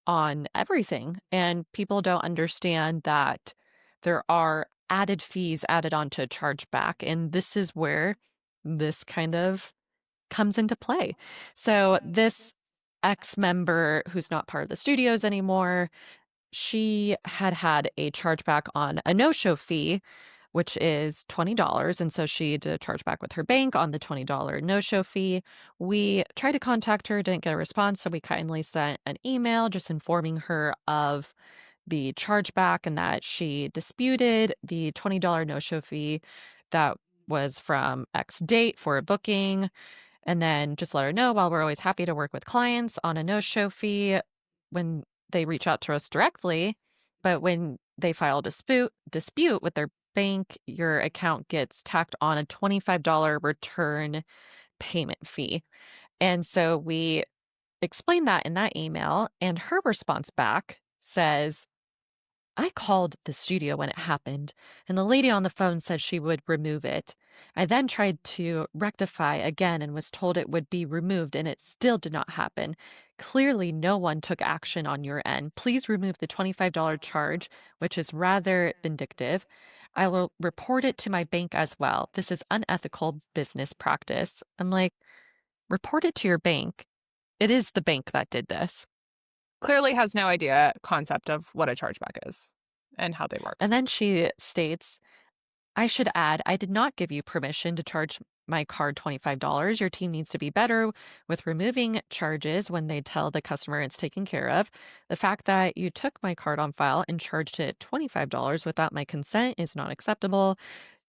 on everything. And people don't understand that there are added fees added onto a chargeback. And this is where this kind of comes into play. So this ex-member who's not part of the studios anymore, she had a chargeback on a no-show fee, which is $20. And so she did a chargeback with her bank on the $20 no-show fee. We tried to contact her, didn't get a response. So we kindly sent an email just informing her of the chargeback and that she disputed the $20 no-show fee that was from X date for a booking. And then just let her know while we're always happy to work with clients on a no-show fee when they reach out to us directly. But when they file a dispute with their bank, your account gets tacked on a $25 return payment fee. And so we explained that in that email, and her response back says, I called the studio when it happened, and the lady on the phone said she would remove it. I then tried to rectify again and was told it would be removed, and it still did not happen. Clearly, no one took action on your end. Please remove the $25 charge, which is rather vindictive. I will report it to my bank as well. This is unethical business practice. I'm like, report it to your bank. It is the bank that did this.
Clearly has no idea concept of what a chargeback is and how they work.
And then she states, I should add, I did not give you permission to charge my card $25. Your team needs to be better with removing charges when they tell the customer it's taken care of. The fact that you took my card on file and charged it $25 without my consent is not acceptable.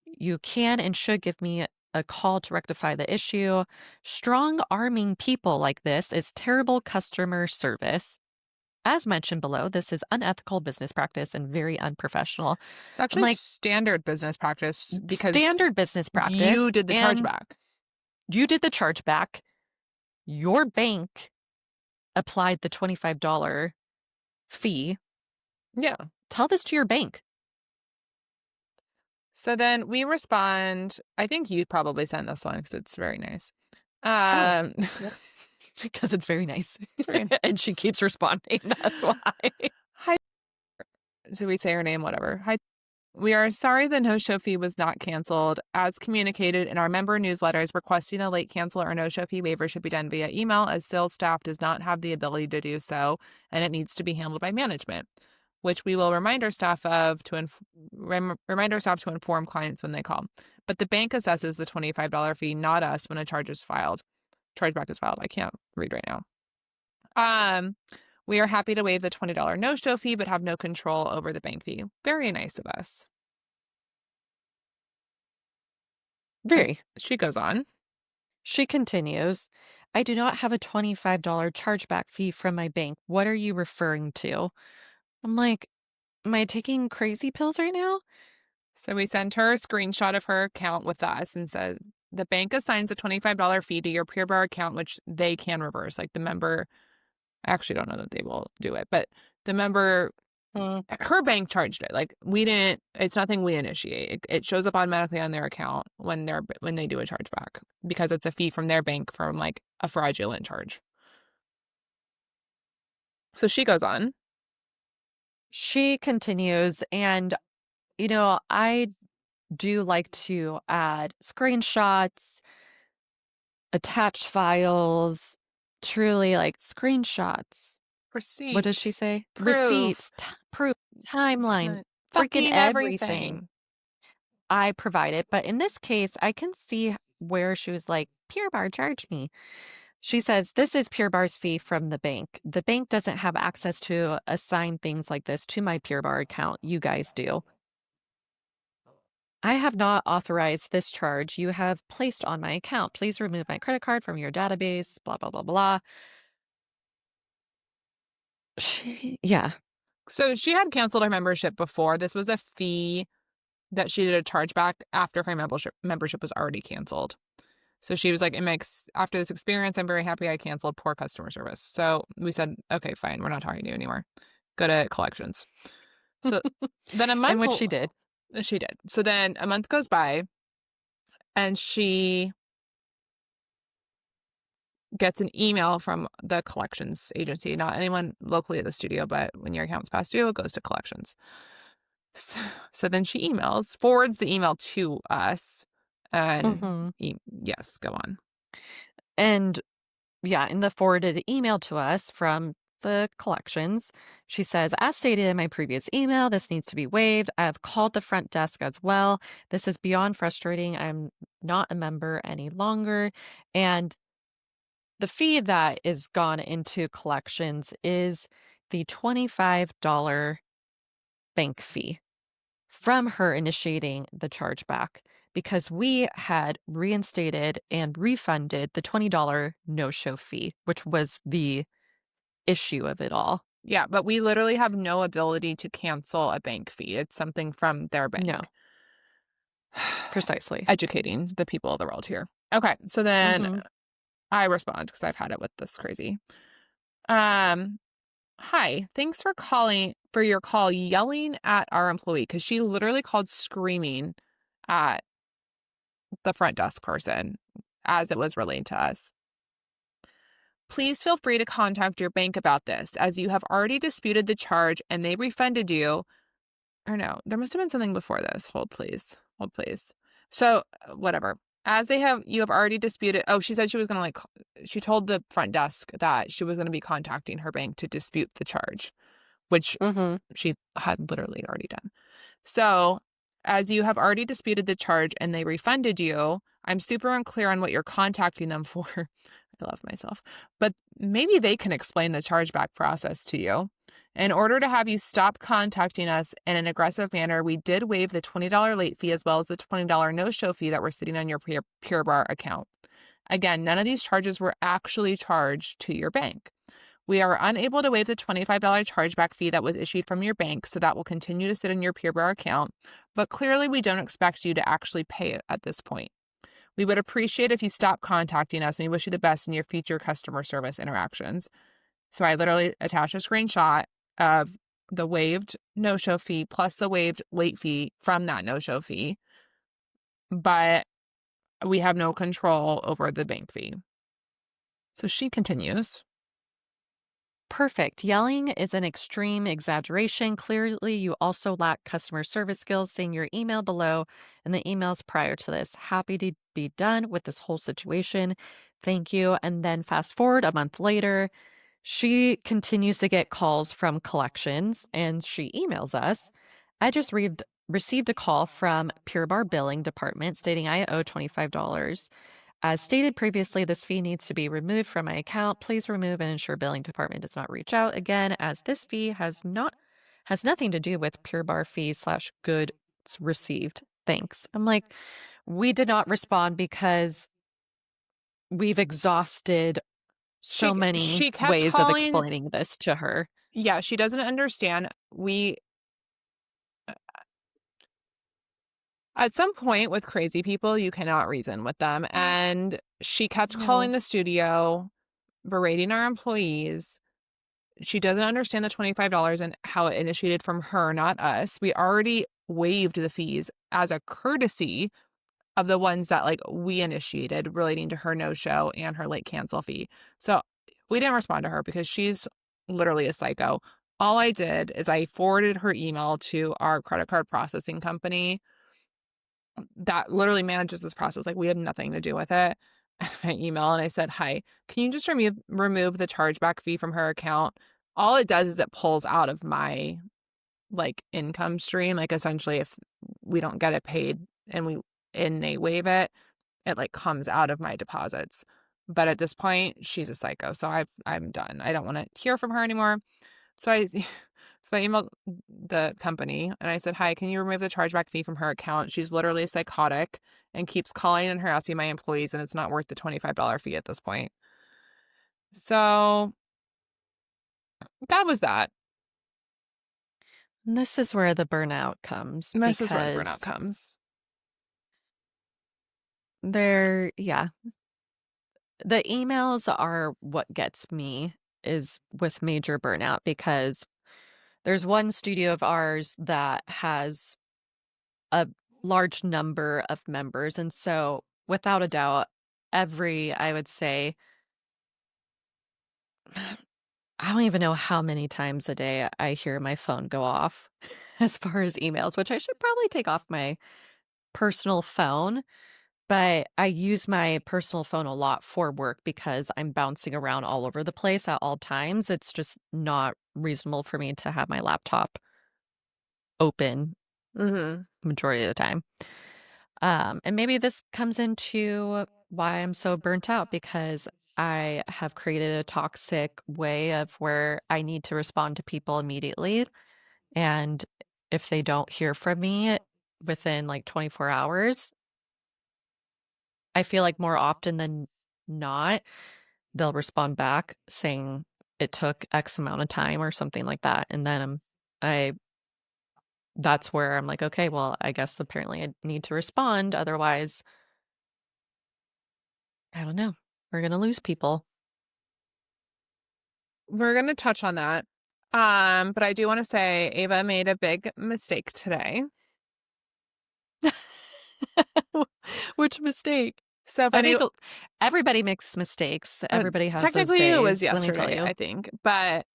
You can and should give me a call to rectify the issue. Strong arming people like this is terrible customer service. As mentioned below, this is unethical business practice and very unprofessional.
It's
I'm
actually
like,
standard business practice because
standard business
you
practice,
did the
and
chargeback.
you did the chargeback. Your bank applied the $25 fee.
Yeah.
Tell this to your bank.
So then we respond. I think you probably sent this one because it's very nice.
Yep. Because it's very nice.
It's very nice.
And she keeps responding. That's why.
Hi. So we say her name, whatever. Hi. We are sorry the no-show fee was not canceled. As communicated in our member newsletters, requesting a late cancel or no-show fee waiver should be done via email, as sales staff does not have the ability to do so, and it needs to be handled by management, which we will remind our staff to inform clients when they call. But the bank assesses the $25 fee, not us, when a chargeback is filed. I can't read right now. We are happy to waive the $20 no-show fee, but have no control over the bank fee. Very nice of us.
Very.
She goes on.
She continues, I do not have a $25 chargeback fee from my bank. What are you referring to? I'm like, am I taking crazy pills right now?
So we sent her a screenshot of her account with us and says, the bank assigns a $25 fee to your Pure Bar account, which they can reverse. Like the member, I actually don't know that they will do it, but the member, her bank charged it. Like we didn't, it's nothing we initiate. It shows up automatically on their account when they do a chargeback because it's a fee from their bank from like a fraudulent charge. So she goes on.
She continues, and, I do like to add screenshots, attach files, truly like screenshots.
Receipts.
What does she say?
Proof.
Receipts, proof, timeline, freaking everything. I provide it. But in this case, I can see where she was like, Pure Bar, charge me. She says, this is Pure Bar's fee from the bank. The bank doesn't have access to assign things like this to my Pure Bar account. You guys do. I have not authorized this charge you have placed on my account. Please remove my credit card from your database, blah, blah, blah, blah. Yeah.
So she had canceled her membership before. This was a fee that she did a chargeback after her membership was already canceled. So she was like, after this experience, I'm very happy I canceled. Poor customer service. So we said, okay, fine. We're not talking to you anymore. Go to collections. So then a month.
And which she did.
She did. So then a month goes by and she gets an email from the collections agency, not anyone locally at the studio, but when your account's past due, it goes to collections. So then she forwards the email to us. And yes, go on.
And yeah, in the forwarded email to us from the collections, she says, as stated in my previous email, this needs to be waived. I have called the front desk as well. This is beyond frustrating. I'm not a member any longer. And the fee that is gone into collections is the $25 bank fee from her initiating the chargeback, because we had reinstated and refunded the $20 no-show fee, which was the issue of it all.
Yeah, but we literally have no ability to cancel a bank fee. It's something from their bank.
No. Precisely.
Educating the people of the world here. Okay, so then I respond because I've had it with this crazy. Hi, thanks for calling. for your call yelling at our employee because she literally called screaming at the front desk person as it was relayed to us. Please feel free to contact your bank about this, as you have already disputed the charge and they refunded you. Or no, there must have been something before this. Hold, please. Hold, please. So, whatever. As you have already disputed. Oh, she said she was going to she told the front desk that she was going to be contacting her bank to dispute the charge, which
Mhm.
she had literally already done. So, as you have already disputed the charge and they refunded you, I'm super unclear on what you're contacting them for. I love myself. But maybe they can explain the chargeback process to you. In order to have you stop contacting us in an aggressive manner, we did waive the $20 late fee as well as the $20 no-show fee that were sitting on your Pure Bar account. Again, none of these charges were actually charged to your bank. We are unable to waive the $25 chargeback fee that was issued from your bank, so that will continue to sit in your Pure Bar account, but clearly we don't expect you to actually pay it at this point. We would appreciate if you stop contacting us, and we wish you the best in your future customer service interactions. So I literally attached a screenshot of the waived no-show fee plus the waived late fee from that no-show fee, but we have no control over the bank fee. So she continues.
Perfect. Yelling is an extreme exaggeration. Clearly, you also lack customer service skills. Seeing your email below and the emails prior to this. Happy to be done with this whole situation. Thank you. And then fast forward a month later, she continues to get calls from collections and she emails us. I just received a call from Pure Bar Billing Department stating I owe $25. As stated previously, this fee needs to be removed from my account. Please remove and ensure billing department does not reach out again, as this fee has nothing to do with Pure Bar fees / goods received. Thanks. I'm like, we did not respond because we've exhausted so many
She kept
ways of
calling.
explaining this to her.
Yeah, she doesn't understand. We At some point with crazy people, you cannot reason with them. And she kept calling
No.
the studio, berating our employees. She doesn't understand the $25 and how it initiated from her, not us. We already waived the fees as a courtesy of the ones that we initiated relating to her no-show and her late cancel fee. So we didn't respond to her because she's literally a psycho. All I did is I forwarded her email to our credit card processing company that literally manages this process. We have nothing to do with it. And my email, and I said, hi, can you just remove the chargeback fee from her account? All it does is it pulls out of my income stream. Essentially, if we don't get it paid and they waive it, it comes out of my deposits. But at this point, she's a psycho. So I'm done. I don't want to hear from her anymore. So I so I emailed the company and I said, hi, can you remove the chargeback fee from her account? She's literally psychotic and keeps calling and harassing my employees, and it's not worth the $25 fee at this point. So that was that.
This is where the burnout comes
And this is where the
because
burnout comes.
yeah, the emails are what gets me is with major burnout because there's one studio of ours that has a large number of members. And so, without a doubt, I would say, I don't even know how many times a day I hear my phone go off as far as emails, which I should probably take off my personal phone. But I use my personal phone a lot for work because I'm bouncing around all over the place at all times. It's just not reasonable for me to have my laptop open
Mm-hmm.
majority of the time. And maybe this comes into why I'm so burnt out because I have created a toxic way of where I need to respond to people immediately. And if they don't hear from me within 24 hours, I feel like more often than not, they'll respond back saying it took X amount of time or something like that. And then I that's where I'm like, okay, well, I guess apparently I need to respond. Otherwise, I don't know. We're gonna lose people.
We're going to touch on that. But I do want to say Ava made a big mistake today.
Which mistake?
So if
I
any,
need to everybody makes mistakes. Everybody has those
technically it was
days, let me tell
yesterday,
you.
I think, but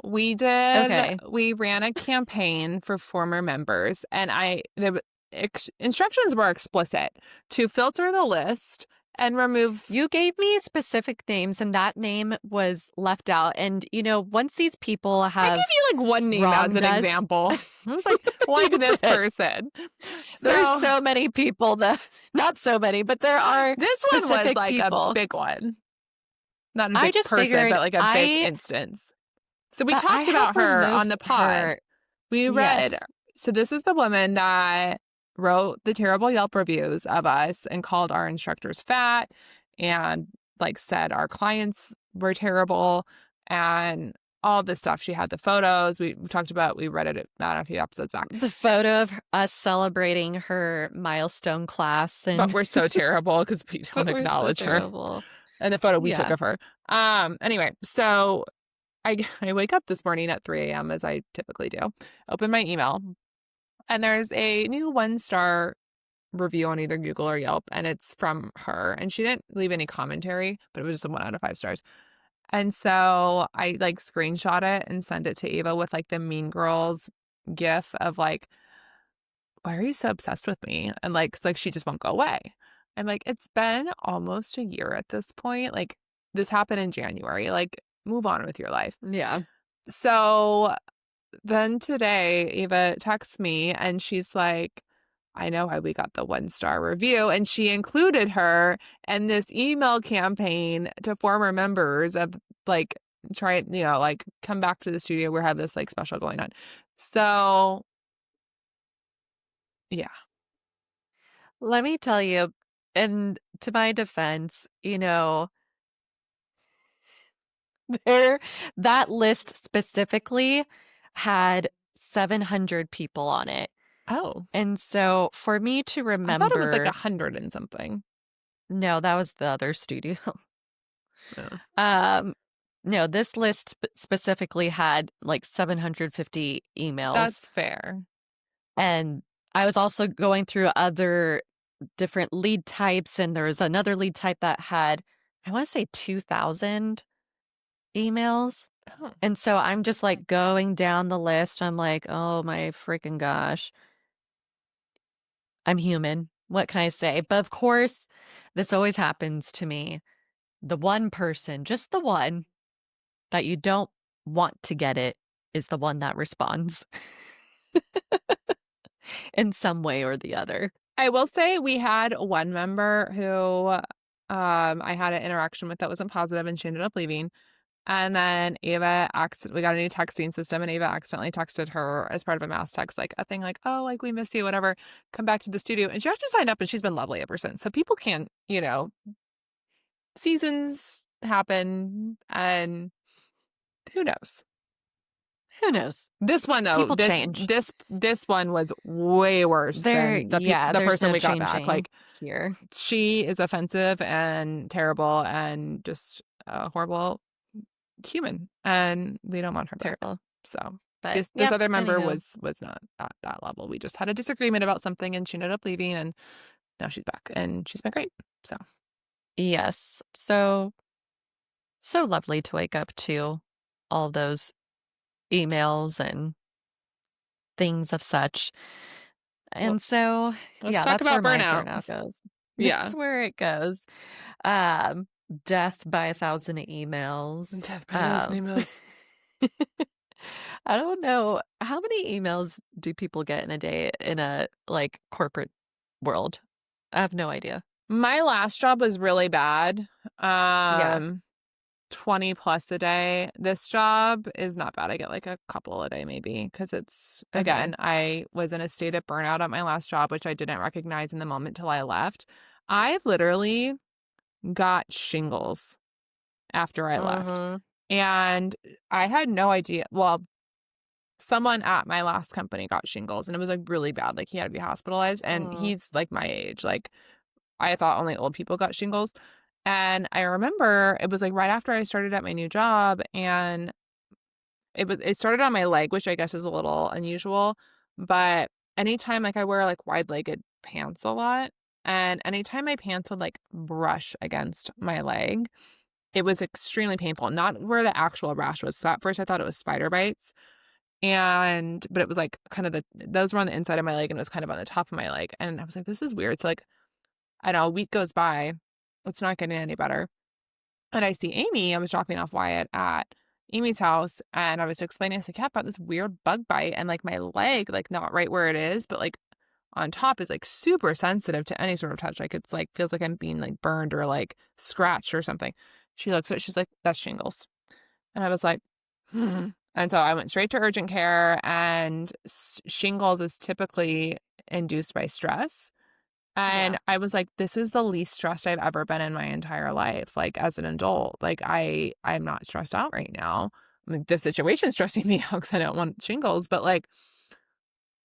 Okay.
we ran a campaign for former members, and the instructions were explicit to filter the list and remove.
You gave me specific names, and that name was left out. And, once these people
I gave
have
you like one name as
wronged
an
us,
example. I was like
you
this
did.
person.
There's
So
so many people that, not so many, but there are
this one was
specific
like a
people.
big one. Not a
I
big
just
person,
figured
but like a big instance. So we
I
talked
have
about her on
removed
the pod.
her.
We
Yes.
read. So this is the woman that wrote the terrible Yelp reviews of us and called our instructors fat and like said our clients were terrible and all this stuff. She had the photos. We talked about, we read it a few episodes back.
The photo of us celebrating her milestone class.
But we're so terrible because we don't acknowledge her.
Terrible.
And the photo we took
Yeah.
of her. Anyway, so I wake up this morning at 3 a.m. as I typically do, open my email, and there's a new 1-star review on either Google or Yelp, and it's from her. And she didn't leave any commentary, but it was just a 1 out of 5 stars. And so I like screenshot it and send it to Ava with like the Mean Girls gif of like, why are you so obsessed with me? And like, it's like she just won't go away. I'm like, it's been almost a year at this point. Like, this happened in January. Like, move on with your life.
Yeah.
So then today, Ava texts me and she's like, I know why we got the 1-star review. And she included her in this email campaign to former members of like, like come back to the studio. We have this like special going on. So, yeah.
Let me tell you, and to my defense, that list specifically had 700 people on it.
Oh.
And so for me to
I thought it was like
remember,
100 and something.
no, that was the other studio.
Yeah.
No, this list specifically had like 750 emails.
That's fair.
And I was also going through other different lead types, and there was another lead type that had, I want to say 2,000 emails.
Oh.
And so I'm just like going down the list. I'm like, oh my freaking gosh. I'm human. What can I say? But of course, this always happens to me. The one person, just the one that you don't want to get it, is the one that responds in some way or the other.
I will say we had one member who I had an interaction with that wasn't positive and she ended up leaving. And then we got a new texting system and Ava accidentally texted her as part of a mass text, like a thing like, oh, like we miss you, whatever, come back to the studio. And she actually signed up and she's been lovely ever since. So people can't, seasons happen and who knows?
Who knows?
This one though,
People change.
this one was way worse than the person we got back. Like
here,
she is offensive and terrible and just a horrible human, and we don't want her back.
terrible.
So
But
this other member
anywho.
was not at that level. We just had a disagreement about something, and she ended up leaving, and now she's back, and she's been great. So
Yes, so lovely to wake up to all those emails and things of such. And so,
let's talk
that's
about
where my
burnout.
burnout goes.
Yeah,
That's where it goes. Death by 1,000 emails.
death by 1,000 emails.
I don't know. How many emails do people get in a day in a like corporate world? I have no idea.
My last job was really bad.
Yeah.
20 plus a day. This job is not bad. I get like a couple a day maybe because it's, again, I was in a state of burnout at my last job, which I didn't recognize in the moment till I left. I literally got shingles after I left. And I had no idea. Well, someone at my last company got shingles and it was like really bad. Like he had to be hospitalized and he's like my age. Like I thought only old people got shingles. And I remember it was like right after I started at my new job and it started on my leg, which I guess is a little unusual, but anytime like I wear like wide-legged pants a lot, and anytime my pants would like brush against my leg, it was extremely painful. Not where the actual rash was. So at first I thought it was spider bites. But it was like kind of those were on the inside of my leg and it was kind of on the top of my leg. And I was like, this is weird. So like, I don't know, a week goes by. It's not getting any better. And I see Amy. I was dropping off Wyatt at Amy's house and I was explaining, I was like, yeah, about this weird bug bite and like my leg, like not right where it is, but like on top is like super sensitive to any sort of touch. Like it's like feels like I'm being like burned or like scratched or something. She looks at it, she's like, that's shingles. And I was like, hmm. And so I went straight to urgent care, and shingles is typically induced by stress. And
Yeah.
I was like, this is the least stressed I've ever been in my entire life, like as an adult. Like I'm not stressed out right now. I mean, the situation's stressing me out because I don't want shingles, but like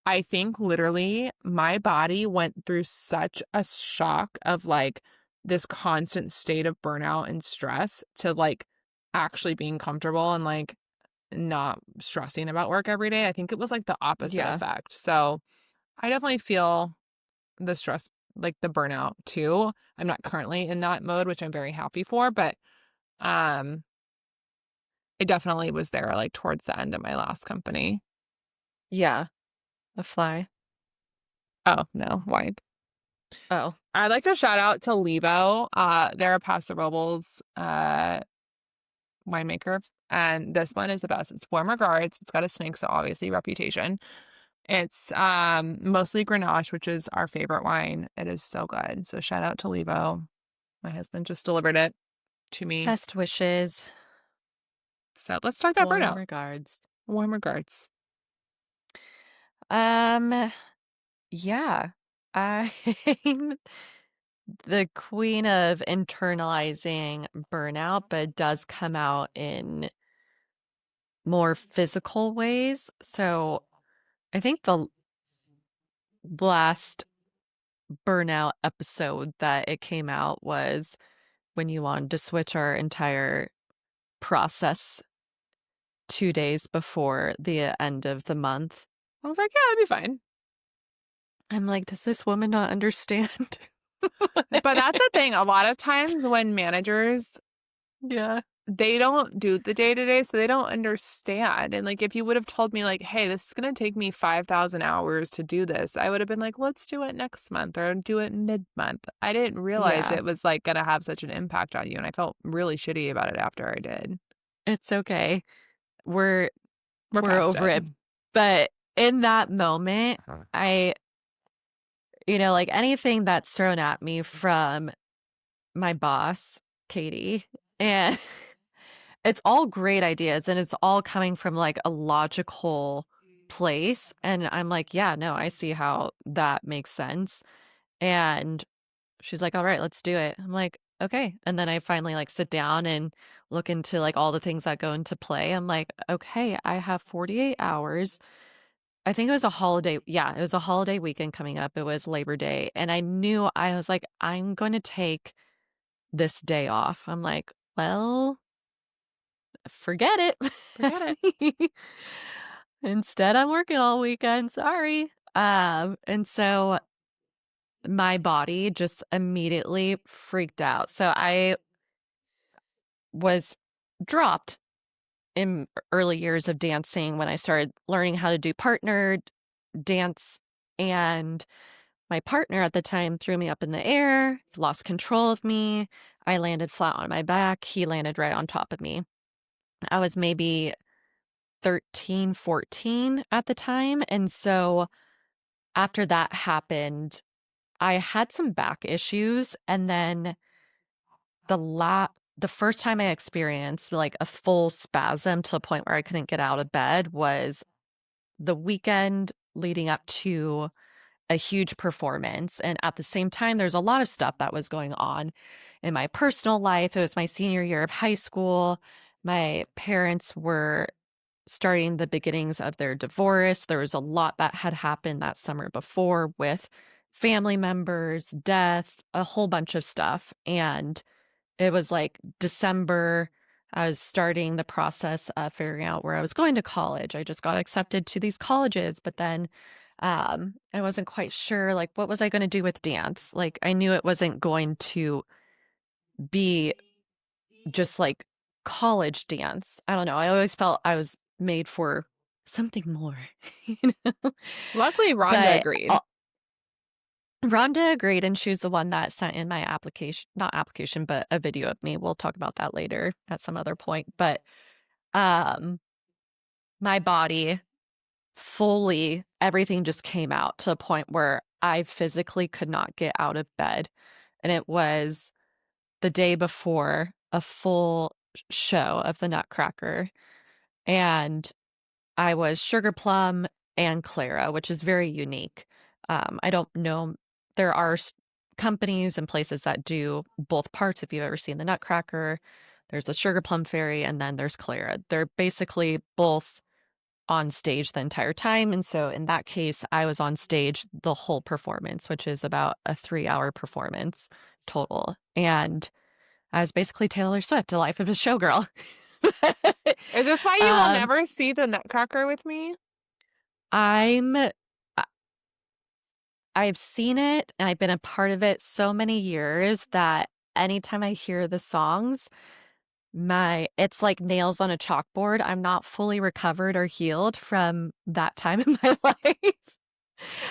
I think literally my body went through such a shock of like this constant state of burnout and stress to like actually being comfortable and like not stressing about work every day. I think it was like the opposite
Yeah.
effect. So I definitely feel the stress, like the burnout too. I'm not currently in that mode, which I'm very happy for, but um it definitely was there like towards the end of my last company.
Yeah. A fly.
Oh no, why?
Oh.
I'd like to shout out to Lebo. They're a Paso Robles winemaker, and this one is the best. It's Warm Regards. It's got a snake, so obviously reputation. It's mostly Grenache, which is our favorite wine. It is so good. So shout out to Lebo. My husband just delivered it to me.
Best wishes.
So let's talk about
Warm
burnout.
regards.
Warm regards.
Um, yeah. I'm the queen of internalizing burnout, but it does come out in more physical ways. So I think the last burnout episode that it came out was when you wanted to switch our entire process 2 days before the end of the month.
I was like, yeah, it'd be fine.
I'm like, does this woman not understand?
But that's the thing. A lot of times when managers,
Yeah.
they don't do the day to day, so they don't understand. And like, if you would have told me, like, hey, this is going to take me 5,000 hours to do this, I would have been like, let's do it next month or do it mid month. I didn't realize
Yeah.
it was like going to have such an impact on you. And I felt really shitty about it after I did.
It's okay. We're
We're
we're
past
over
it.
it. But in that moment, I like anything that's thrown at me from my boss, Katie, and it's all great ideas and it's all coming from like a logical place. And I'm like, yeah, no, I see how that makes sense. And she's like, all right, let's do it. I'm like, okay. And then I finally like sit down and look into like all the things that go into play. I'm like, okay, I have 48 hours. I think it was a holiday. Yeah, it was a holiday weekend coming up. It was Labor Day. And I was like, I'm going to take this day off. I'm like, well, forget
Forget it.
it. Instead, I'm working all weekend. Sorry. And so my body just immediately freaked out. So I was dropped in early years of dancing when I started learning how to do partnered dance. And my partner at the time threw me up in the air, lost control of me. I landed flat on my back. He landed right on top of me. I was maybe 13, 14 at the time. And so after that happened, I had some back issues. And then the first time I experienced like a full spasm to the point where I couldn't get out of bed was the weekend leading up to a huge performance. And at the same time, there's a lot of stuff that was going on in my personal life. It was my senior year of high school. My parents were starting the beginnings of their divorce. There was a lot that had happened that summer before with family members, death, a whole bunch of stuff. And it was like December. I was starting the process of figuring out where I was going to college. I just got accepted to these colleges, but then I wasn't quite sure like what was I going to do with dance. Like I knew it wasn't going to be just like college dance. I don't know. I always felt I was made for something more, you know.
Luckily, Rhonda
But
agreed.
Rhonda agreed, and she was the one that sent in my application, not application, but a video of me. We'll talk about that later at some other point. But um, my body fully, everything just came out to a point where I physically could not get out of bed. And it was the day before a full show of the Nutcracker. And I was Sugar Plum and Clara, which is very unique. I don't know. There are companies and places that do both parts. If you've ever seen the Nutcracker, there's the Sugar Plum Fairy, and then there's Clara. They're basically both on stage the entire time. And so in that case, I was on stage the whole performance, which is about a 3-hour performance total. And I was basically Taylor Swift, a life of a showgirl.
Is this why you will
um,
never see the Nutcracker with me?
I'm I've seen it and I've been a part of it so many years that anytime I hear the songs, it's like nails on a chalkboard. I'm not fully recovered or healed from that time in my life.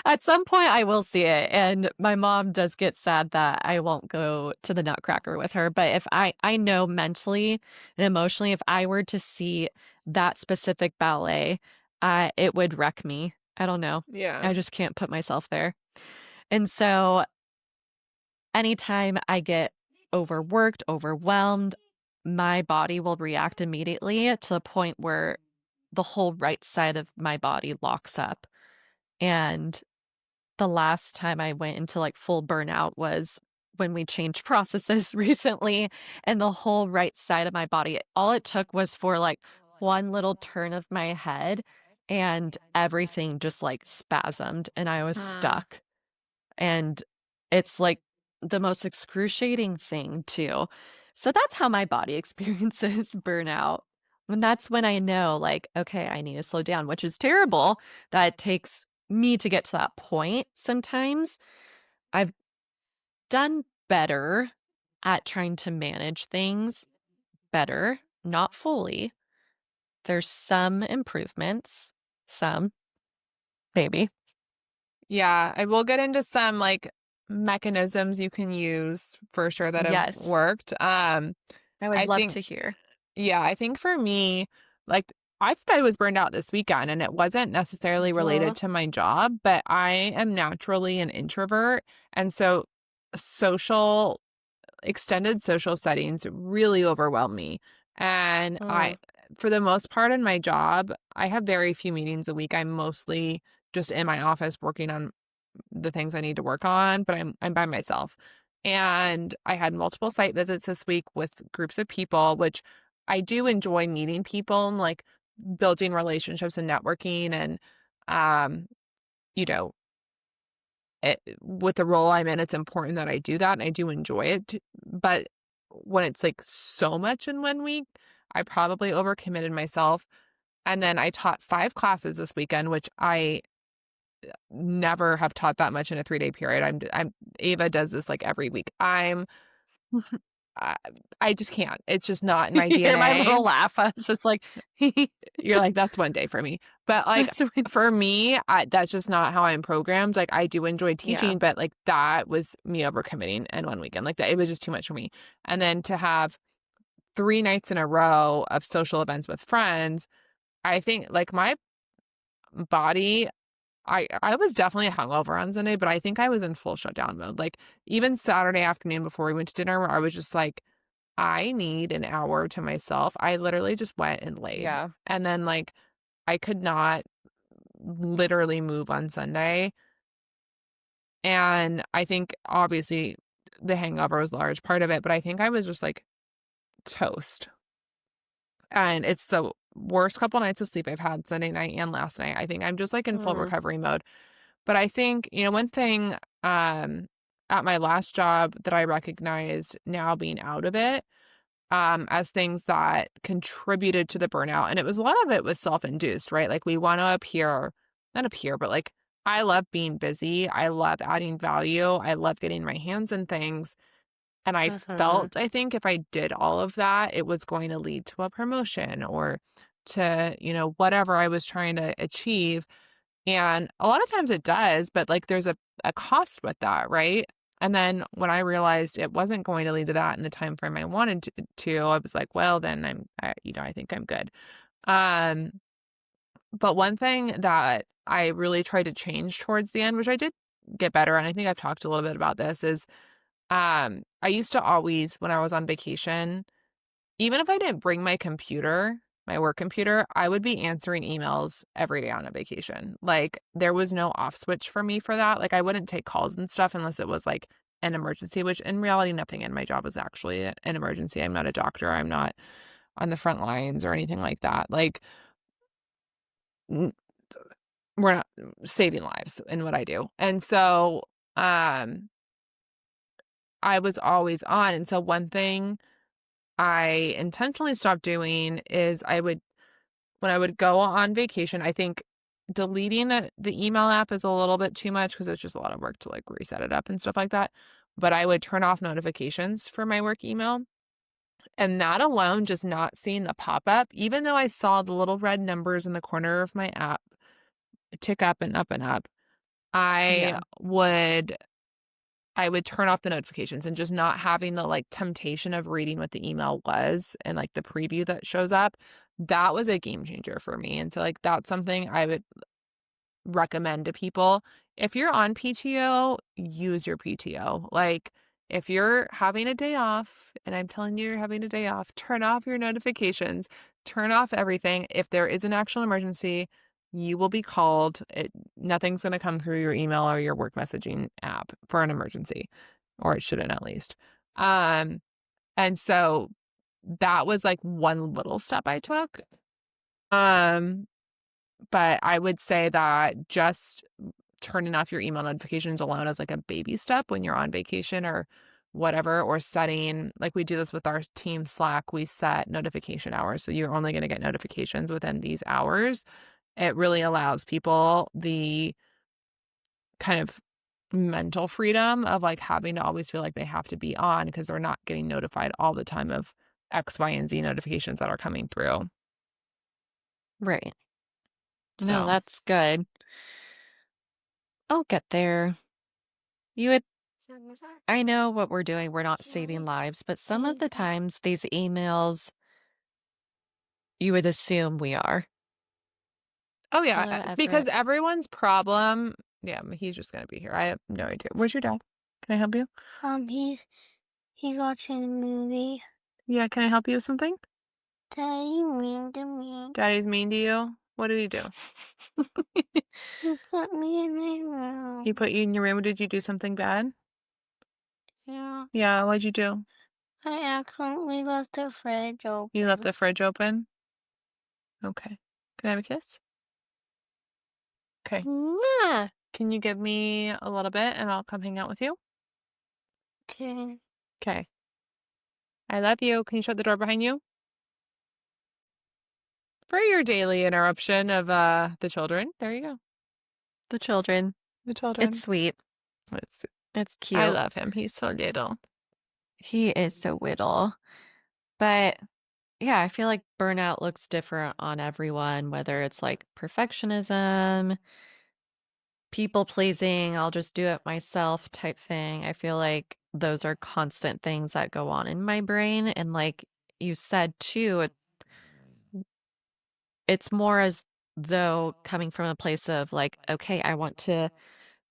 At some point, I will see it, and my mom does get sad that I won't go to the Nutcracker with her, but if I know mentally and emotionally, if I were to see that specific ballet, it would wreck me. I don't know.
Yeah.
I just can't put myself there. And so anytime I get overworked, overwhelmed, my body will react immediately to the point where the whole right side of my body locks up. And the last time I went into like full burnout was when we changed processes recently, and the whole right side of my body, all it took was for like one little turn of my head and everything just like spasmed and I was
Hmm.
stuck. And it's like the most excruciating thing too. So that's how my body experiences burnout. And that's when I know, like, okay, I need to slow down, which is terrible. That it takes me to get to that point sometimes. I've done better at trying to manage things better, not fully. There's some improvements, some, maybe.
Yeah, I will get into some like mechanisms you can use for sure that have
Yes,
worked.
I would
I
love
think
to hear.
yeah, I think for me, like I think I was burned out this weekend and it wasn't necessarily
Uh-huh.
related to my job, but I am naturally an introvert. And so social extended social settings really overwhelm me. And
Mm.
for the most part in my job, I have very few meetings a week. I'm mostly just in my office working on the things I need to work on, but I'm by myself. And I had multiple site visits this week with groups of people, which I do enjoy meeting people and like building relationships and networking and um, you know, with the role I'm in, it's important that I do that and I do enjoy it. But when it's like so much in one week, I probably overcommitted myself. And then I taught 5 classes this weekend, which I never have taught that much in a 3-day period. I'm Ava does this like every week. I, I just can't. It's just not in my
You hear my
DNA.
little laugh. I was just like,
You're like, that's one day for me. But like
that's when,
for me, that's just not how I'm programmed. Like I do enjoy
yeah.
teaching, but like that was me overcommitting in one weekend. Like that, it was just too much for me. And then to have 3 nights in a row of social events with friends, I think like my body, I was definitely hungover on Sunday, but I think I was in full shutdown mode. Like even Saturday afternoon before we went to dinner, where I was just like, I need an hour to myself. I literally just went and laid.
Yeah.
And then like I could not literally move on Sunday. And I think obviously the hangover was a large part of it, but I think I was just like toast. And it's the worst couple nights of sleep I've had Sunday night and last night. I think I'm just like in full
Mm.
recovery mode. But I think, one thing at my last job that I recognized now being out of it as things that contributed to the burnout. And it was a lot of it was self-induced, right? Like we want to appear, not appear, but like I love being busy. I love adding value. I love getting my hands in things. And I
Mhm.
felt, I think if I did all of that, it was going to lead to a promotion or to, whatever I was trying to achieve. And a lot of times it does, but like there's a cost with that, right? And then when I realized it wasn't going to lead to that in the time frame I wanted to, I was like, well, then I think I'm good. Um, but one thing that I really tried to change towards the end, which I did get better, and I think I've talked a little bit about this, is I used to always, when I was on vacation, even if I didn't bring my computer, my work computer, I would be answering emails every day on a vacation. Like, there was no off switch for me for that. Like, I wouldn't take calls and stuff unless it was like an emergency, which in reality, nothing in my job is actually an emergency. I'm not a doctor. I'm not on the front lines or anything like that. Like, n- we're not saving lives in what I do. And so, um, I was always on. And so, one thing I intentionally stopped doing is when I would go on vacation, I think deleting the email app is a little bit too much because it's just a lot of work to like reset it up and stuff like that. But I would turn off notifications for my work email. And that alone, just not seeing the pop up, even though I saw the little red numbers in the corner of my app tick up and up and up, I
Yeah.
would I would turn off the notifications and just not having the, like, temptation of reading what the email was and, like, the preview that shows up, that was a game changer for me, and so, like, that's something I would recommend to people. If you're on PTO, use your PTO. Like, if you're having a day off, and I'm telling you you're having a day off, turn off your notifications, turn off everything. If there is an actual emergency, you will be called. Nothing's going to come through your email or your work messaging app for an emergency, or it shouldn't at least. Um, and so that was like one little step I took. Um, but I would say that just turning off your email notifications alone is like a baby step when you're on vacation or whatever, or setting, like we do this with our team Slack, we set notification hours. So you're only going to get notifications within these hours. It really allows people the kind of mental freedom of like having to always feel like they have to be on because they're not getting notified all the time of X, Y, and Z notifications that are coming through.
Right. No,
So,
that's good. I'll get there. You would I know what we're doing, we're not saving lives, but some of the times these emails, you would assume we are.
oh yeah,
Hello,
because
Everett.
everyone's problem, yeah, he's just gonna be here. I have no idea. Where's your dad? Can I help you?
He's watching a movie.
Yeah, can I help you with something?
Daddy mean to me.
Daddy's mean to you? What did he do?
He put me in my room.
He put you in your room. Did you do something bad?
Yeah.
Yeah, what'd you do?
I accidentally left the fridge
You left
open.
the fridge open? Okay. Can I have a kiss? Okay.
Yeah.
Can you give me a little bit and I'll come hang out with you?
Okay.
Okay. I love you. Can you shut the door behind you? For your daily interruption of the children. There you go.
The children.
The
It's
children.
sweet.
It's,
It's
I
cute.
love him. He's so little.
He is so little. But yeah, I feel like burnout looks different on everyone, whether it's like perfectionism, people pleasing, I'll just do it myself type thing. I feel like those are constant things that go on in my brain. And like you said too, it's more as though coming from a place of like, okay, I want to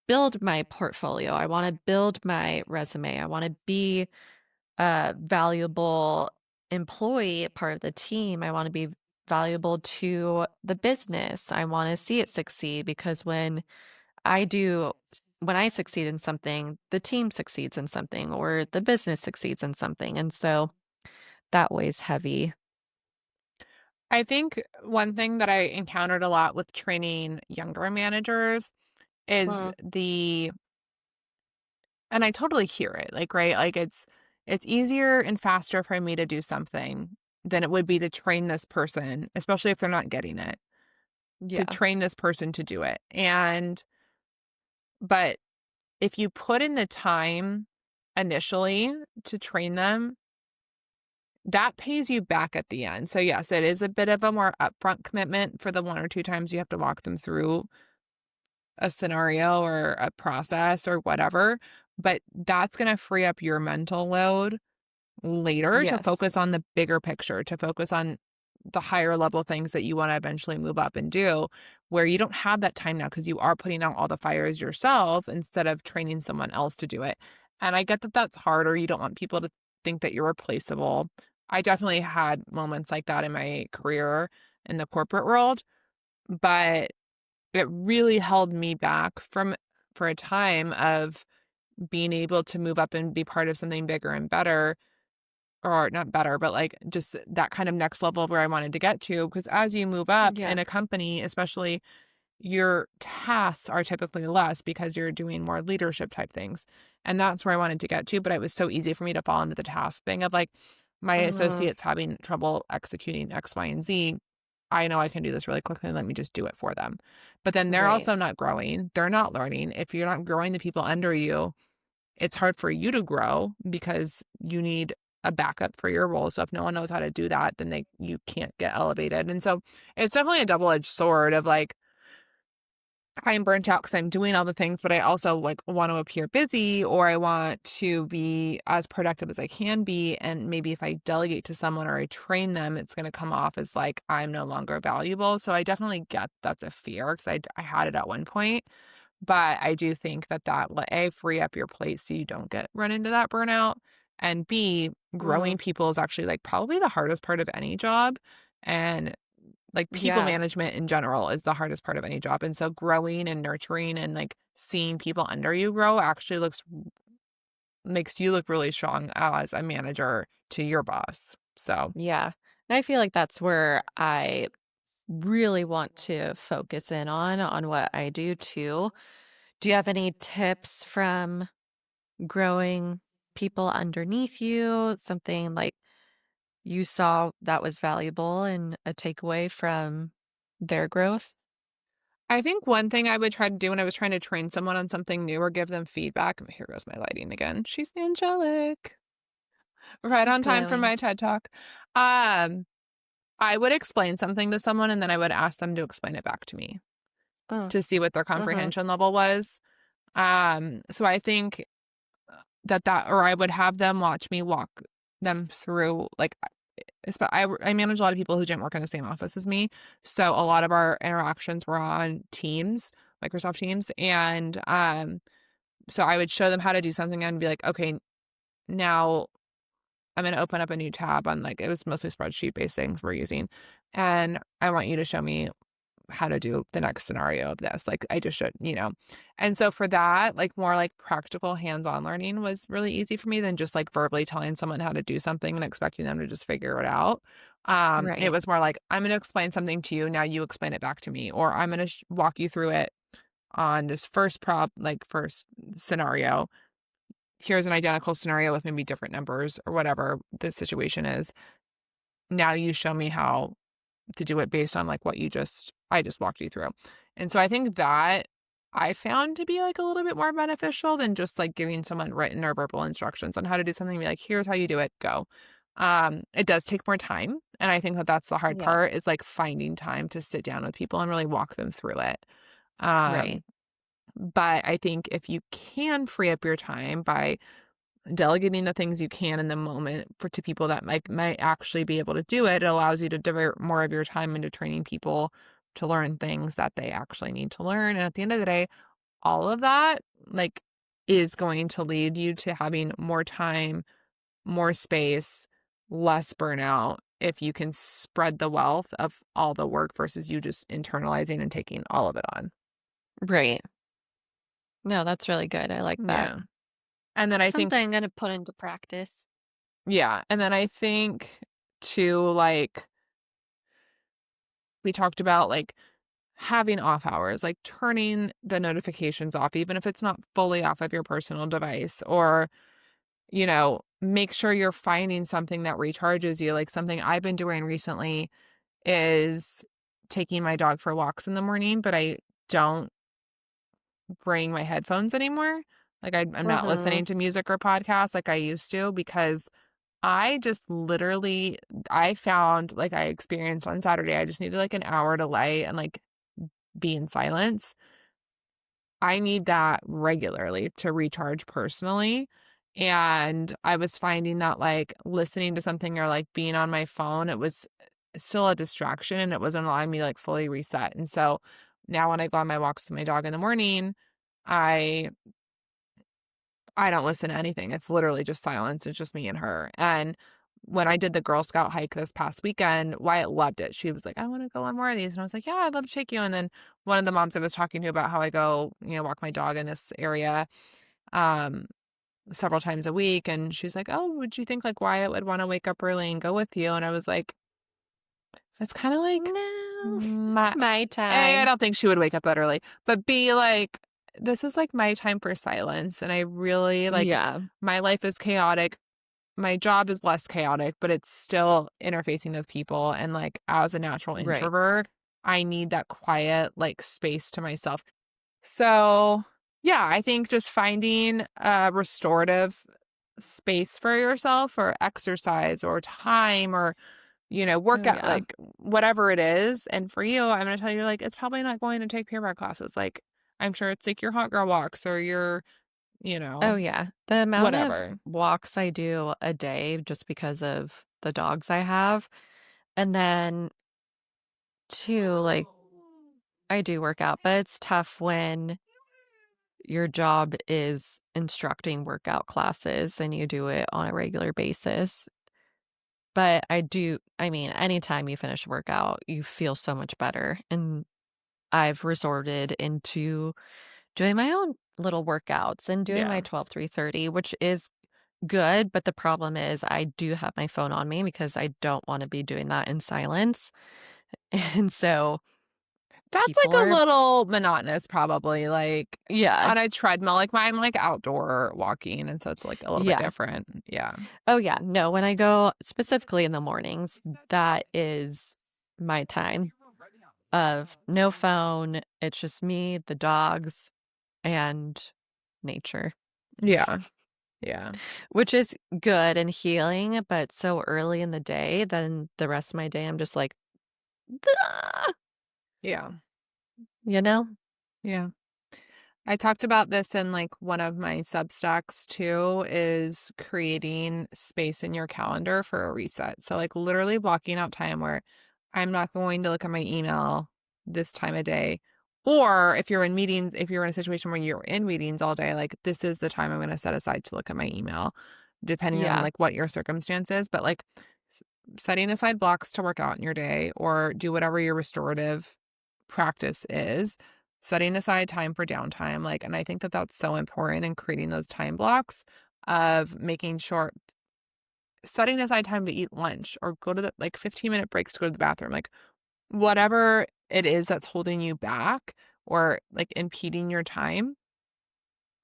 build my portfolio. I want to build my resume. I want to be a valuable employee, part of the team. I want to be valuable to the business. I want to see it succeed because when I succeed in something, the team succeeds in something or the business succeeds in something. And so that weighs heavy.
I think one thing that I encountered a lot with training younger managers is
Mm,
and I totally hear it, like, right? Like, it's it's easier and faster for me to do something than it would be to train this person, especially if they're not getting it, to
Yeah.
train this person to do it. But if you put in the time initially to train them, that pays you back at the end. So yes, it is a bit of a more upfront commitment for the 1 or 2 times you have to walk them through a scenario or a process or whatever, but that's gonna free up your mental load later to
Yes.
focus on the bigger picture, to focus on the higher level things that you wanna eventually move up and do, where you don't have that time now because you are putting out all the fires yourself instead of training someone else to do it. And I get that that's harder, you don't want people to think that you're replaceable. I definitely had moments like that in my career in the corporate world, but it really held me back from for a time of being able to move up and be part of something bigger and better, or not better, but, like, just that kind of next level of where I wanted to get to. Because as you move up
Yeah.
in a company, especially, your tasks are typically less because you're doing more leadership type things, and that's where I wanted to get to, but it was so easy for me to fall into the task thing of, like, my
Mhm.
associates having trouble executing X, Y, and Z. I know I can do this really quickly, let me just do it for them. But then they're
Right.
also not growing, they're not learning. If you're not growing the people under you, it's hard for you to grow because you need a backup for your role. So if no one knows how to do that, then you can't get elevated. And so it's definitely a double-edged sword of like I'm burnt out because I'm doing all the things, but I also like want to appear busy or I want to be as productive as I can be. And maybe if I delegate to someone or I train them, it's going to come off as like I'm no longer valuable. So I definitely get that's a fear because I had it at one point. But I do think that that will A, free up your plate so you don't get run into that burnout, and B, growing
Mhm.
people is actually, like, probably the hardest part of any job, and, like, people
Yeah.
management in general is the hardest part of any job, and so growing and nurturing and, like, seeing people under you grow actually looks makes you look really strong as a manager to your boss, so
Yeah. And I feel like that's where I really want to focus in on what I do too. Do you have any tips from growing people underneath you? Something like you saw that was valuable and a takeaway from their growth?
I think one thing I would try to do when I was trying to train someone on something new or give them feedback here goes my lighting again. She's angelic. Right
She's
on time for
glowing.
my TED Talk. Um, I would explain something to someone, and then I would ask them to explain it back to me
Oh,
to see what their
uh-huh.
comprehension level was. So I think that or I would have them watch me walk them through, like, I manage a lot of people who didn't work in the same office as me, so a lot of our interactions were on Teams, Microsoft Teams, and, so I would show them how to do something and be like, "Okay, now I'm gonna open up a new tab on, like" it was mostly spreadsheet-based things we're using, "and I want you to show me how to do the next scenario of this." Like, I just should, you know? And so for that, like, more, like, practical hands-on learning was really easy for me than just, like, verbally telling someone how to do something and expecting them to just figure it out. It
Right.
was more like, "I'm gonna explain something to you, now you explain it back to me," or, "I'm gonna walk you through it on this first scenario. Here's an identical scenario with maybe different numbers," or whatever the situation is. Now you show me how to do it based on, like, what I just walked you through. And so I think that I found to be, like, a little bit more beneficial than just, like, giving someone written or verbal instructions on how to do something, be like, "Here's how you do it, go." It does take more time, and I think that that's the hard
Yeah.
part is, like, finding time to sit down with people and really walk them through it.
Right.
Um, but I think if you can free up your time by delegating the things you can in the moment for to people that might actually be able to do it, it allows you to divert more of your time into training people to learn things that they actually need to learn. And at the end of the day, all of that like is going to lead you to having more time, more space, less burnout if you can spread the wealth of all the work versus you just internalizing and taking all of it on.
Right. No, that's really good. I like that.
Yeah. And then I
Something
think
I'm gonna put into practice.
yeah, and then I think too like we talked about like having off hours, like turning the notifications off, even if it's not fully off of your personal device, or make sure you're finding something that recharges you. Like something I've been doing recently is taking my dog for walks in the morning, but I don't bring my headphones anymore. Like I'm not
Mhm.
listening to music or podcasts like I used to because I just literally I found like I experienced on Saturday, I just needed like an hour to lay and like be in silence. I need that regularly to recharge personally. And I was finding that like listening to something or like being on my phone, it was still a distraction and it wasn't allowing me to like fully reset. And so now when I go on my walks with my dog in the morning, I I don't listen to anything. It's literally just silence. It's just me and her. And when I did the Girl Scout hike this past weekend, Wyatt loved it. She was like, I want to go on more of these. And I was like, yeah, I'd love to take you. And then one of the moms I was talking to about how I go, walk my dog in this area um, several times a week. And she's like, oh, would you think like Wyatt would want to wake up early and go with you? And I was like, that's kind of like
No.
my,
It's my
A, I
time.
don't think she would wake up that early, but B, like, this is like my time for silence. And I really like,
Yeah.
my life is chaotic. My job is less chaotic, but it's still interfacing with people. And like, as a natural
Right.
introvert, I need that quiet, like, space to myself. So, yeah, I think just finding a restorative space for yourself or exercise or time or
Oh,
workout,
yeah.
like whatever it is. And for you, I'm going to tell you, like, it's probably not going to take purebred classes. Like, I'm sure it's like your hot girl walks or your, you
Oh,
know,
yeah. The amount of
whatever.
walks I do a day just because of the dogs I have, and then 2, like, I do work out, but it's tough when your job is instructing workout classes and you do it on a regular basis. But I mean, anytime you finish a workout, you feel so much better, and I've resorted into doing my own little workouts and doing
Yeah.
my 12-3-30, which is good, but the problem is I do have my phone on me because I don't wanna be doing that in silence, and so
That's like
people
a
are
little monotonous, probably, like,
yeah,
on a treadmill, like, I'm, like, outdoor walking, and so it's, like, a little bit
yeah.
different. Yeah.
Oh, yeah, no, when I go specifically in the mornings, that is my time of no phone, it's just me, the dogs, and nature,
Yeah. Yeah.
which is good and healing, but so early in the day, then the rest of my day, I'm just like, "Ah,"
Yeah.
you know?
Yeah. I talked about this in like one of my Substacks too, is creating space in your calendar for a reset. So, like, literally blocking out time where I'm not going to look at my email this time of day. Or if you're in meetings, if you're in a situation where you're in meetings all day, like, this is the time I'm going to set aside to look at my email, depending on
Yeah,
like what your circumstance is. But like, s- setting aside blocks to work out in your day or do whatever your restorative practice is, setting aside time for downtime, like, and I think that that's so important in creating those time blocks of making sure setting aside time to eat lunch or go to the like 15-minute breaks to go to the bathroom, like whatever it is that's holding you back or like impeding your time,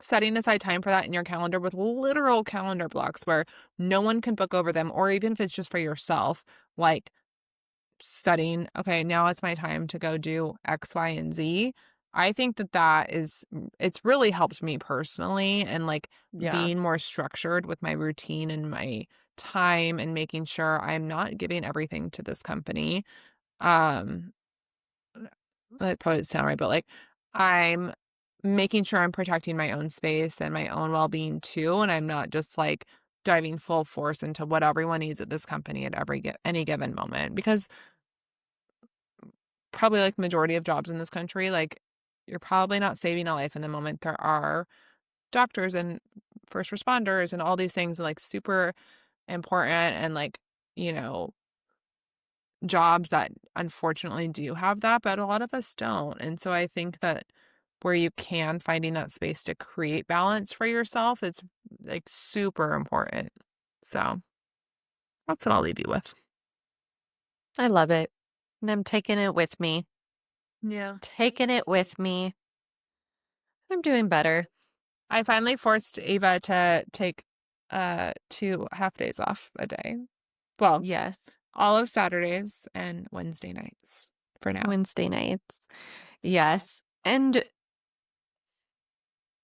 setting aside time for that in your calendar with literal calendar blocks where no one can book over them, or even if it's just for yourself, like studying, okay, now it's my time to go do X, Y, and Z. I think that it's really helped me personally and like
yeah.
being more structured with my routine and my time and making sure I'm not giving everything to this company. Um, that probably doesn't sound right, but like I'm making sure I'm protecting my own space and my own well-being too. And I'm not just like diving full force into what everyone needs at this company at any given moment because probably like majority of jobs in this country, like you're probably not saving a life in the moment. There are doctors and first responders and all these things like super important and like, you know, jobs that unfortunately do have that, but a lot of us don't. And so I think that where you can finding that space to create balance for yourself is like super important. So that's what I'll leave you with.
I love it, and I'm taking it with me.
Yeah.
Taking it with me. I'm doing better.
I finally forced Ava to take 2 half days off a day. Well,
Yes.
all of Saturdays and Wednesday nights for now.
Wednesday nights. Yes. And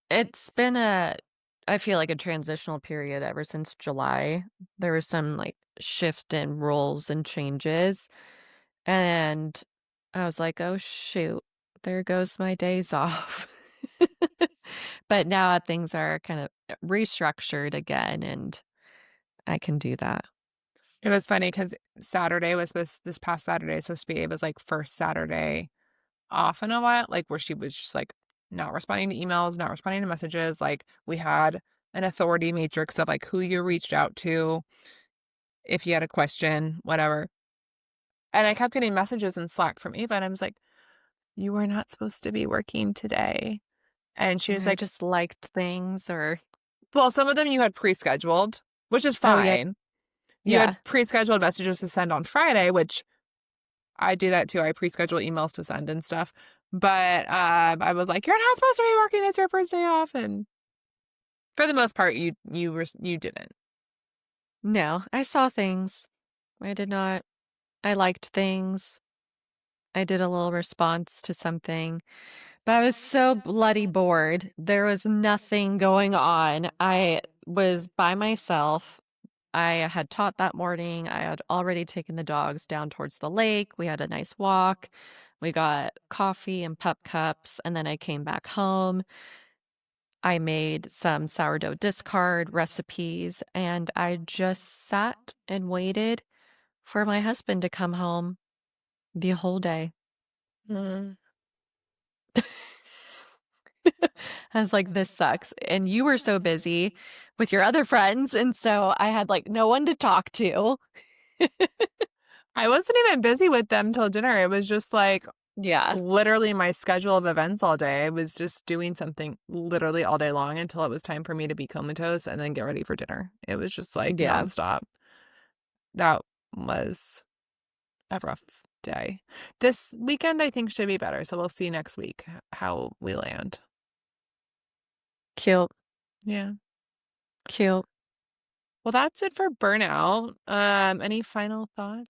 it's been I feel like a transitional period ever since July. There was some like shift in roles and changes. And I was like, oh, shoot, there goes my days off. But now things are kind of restructured again, and I can do that.
It was funny because Saturday was this past Saturday is supposed to be, it was like first Saturday off in a while, like where she was just like not responding to emails, not responding to messages. Like we had an authority matrix of like who you reached out to if you had a question, whatever. And I kept getting messages in Slack from Eva, and I was like, you were not supposed to be working today. And she was
I
like,
just liked things or,
well, some of them you had pre-scheduled, which is
oh, yeah,
fine. You
yeah.
had pre-scheduled messages to send on Friday, which I do that too. I pre-schedule emails to send and stuff. But I was like, you're not supposed to be working. It's your first day off. And for the most part, you didn't.
No, I saw things. I did not. I liked things. I did a little response to something, but I was so bloody bored. There was nothing going on. I was by myself. I had taught that morning. I had already taken the dogs down towards the lake. We had a nice walk. We got coffee and pup cups, and then I came back home. I made some sourdough discard recipes, and I just sat and waited for my husband to come home the whole day.
Mm.
I was like, this sucks. And you were so busy with your other friends. And so I had like no one to talk to.
I wasn't even busy with them till dinner. It was just like
Yeah.
literally my schedule of events all day. I was just doing something literally all day long until it was time for me to be comatose and then get ready for dinner. It was just like
Yeah.
nonstop. That was a rough day. This weekend, I think, should be better. So we'll see next week how we land.
Cute.
Yeah.
Cute.
Well, that's it for Burnout. Any final thoughts?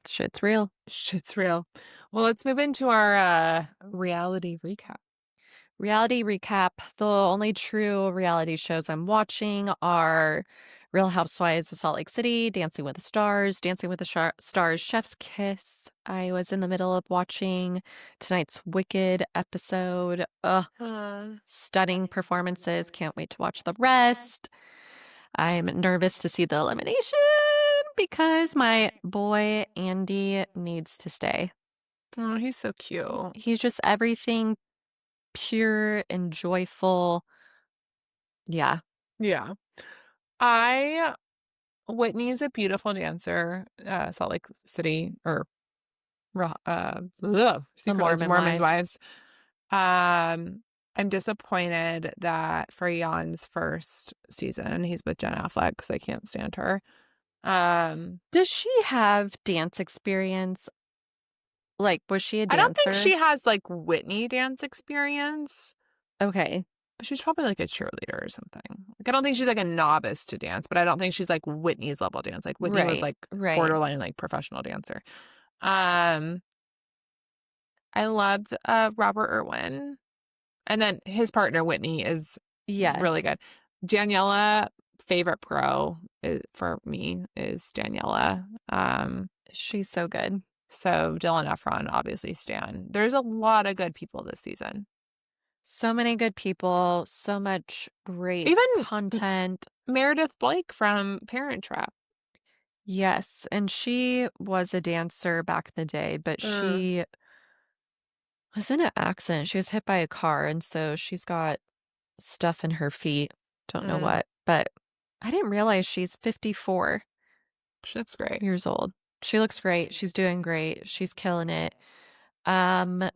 Shit's real.
Shit's real. Well, let's move into our reality recap.
Reality recap. The only true reality shows I'm watching are Real Housewives of Salt Lake City, Dancing with the Stars, Dancing with the Stars, Chef's Kiss. I was in the middle of watching tonight's Wicked episode. Stunning performances. Can't wait to watch the rest. I'm nervous to see the elimination because my boy Andy needs to stay.
Oh, he's so cute.
He's just everything pure and joyful. Yeah.
Yeah. Whitney is a beautiful dancer. Salt Lake City or Secret Mormons Wives. I'm disappointed that for Jan's first season, he's with Jen Affleck because I can't stand her.
Does she have dance experience? Like, was she a
I
dancer?
don't think she has like Whitney dance experience.
Okay.
But she's probably like a cheerleader or something. Like I don't think she's like a novice to dance, but I don't think she's like Whitney's level dance. Like Whitney was like borderline like professional dancer. I love Robert Irwin. And then his partner Whitney is really good. Daniela, favorite pro for me is Daniela.
She's so good.
So Dylan Efron, obviously Stan. There's a lot of good people this season.
So many good people, so much great
Even
content.
Meredith Blake from Parent Trap.
Yes, and she was a dancer back in the day, but she was in an accident. She was hit by a car, and so she's got stuff in her feet. Don't know what, but I didn't realize she's 54
She looks great.
years old. She looks great. She's doing great. She's killing it. Yeah.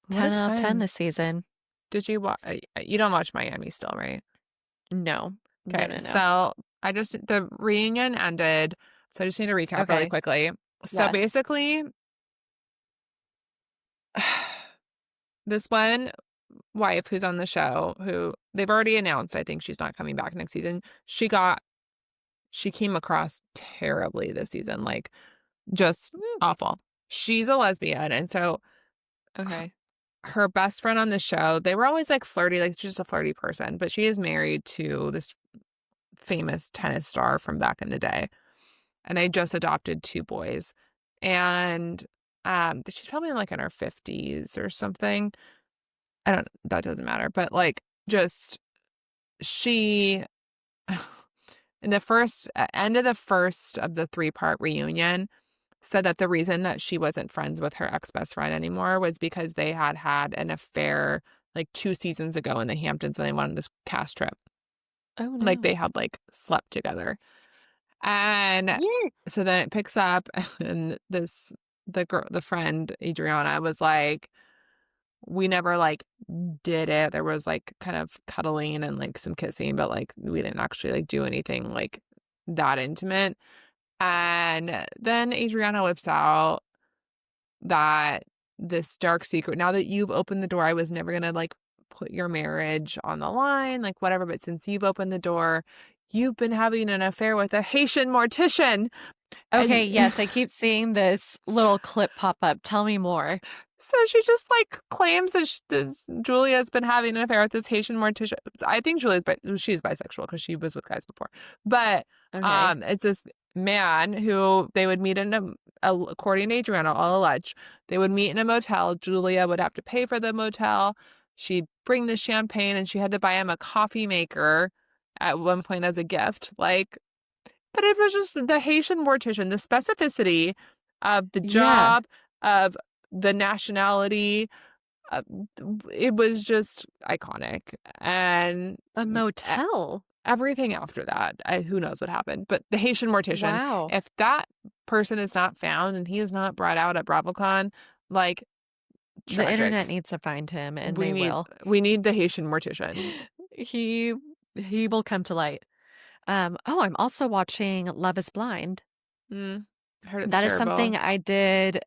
10 out of 10 this season.
Did you watch? You don't watch Miami still, right?
No.
Okay,
No.
so the reunion ended, so I just need to recap really quickly. So basically, this one wife who's on the show, who they've already announced, I think she's not coming back next season. She came across terribly this season, like just
Woo.
awful. She's a lesbian, and so
Okay.
her best friend on the show, they were always like flirty, like she's just a flirty person, but she is married to this famous tennis star from back in the day, and they just adopted 2 boys. And she's probably like in her 50s or something. That doesn't matter, but like just she in the first end of the first of the 3-part reunion said that the reason that she wasn't friends with her ex-best friend anymore was because they had had an affair like 2 seasons ago in the Hamptons when they went on this cast trip.
Oh,
Like they
no.
had like slept together. And
Yeah.
so then it picks up and the friend Adriana was like, we never like did it. There was like kind of cuddling and like some kissing, but like we didn't actually like do anything like that intimate. And then Adriana whips out that this dark secret. Now that you've opened the door, I was never gonna like put your marriage on the line, like whatever, but since you've opened the door, you've been having an affair with a Haitian mortician.
Okay,
And
yes, I keep seeing this little clip pop up. Tell me more.
so she just like claims that Julia's been having an affair with this Haitian mortician. I think she's bisexual because she was with guys before. But
Okay.
it's this man who they would meet in according to Adriana, all alleged, they would meet in a motel. Julia would have to pay for the motel. She'd bring the champagne, and she had to buy him a coffee maker at one point as a gift. Like, but it was just the Haitian mortician, the specificity of the
Yeah,
job, of the nationality. Uh, it was just iconic. And
a
e-
motel.
everything after that, who knows what happened. But the Haitian mortician,
Wow.
if that person is not found and he is not brought out at BravoCon, like
The internet
tragic.
needs to find him, and
We
they
need
will.
we need the Haitian mortician.
He he will come to light. Oh, I'm also watching Love is Blind.
I heard it's
That is something
terrible.
I did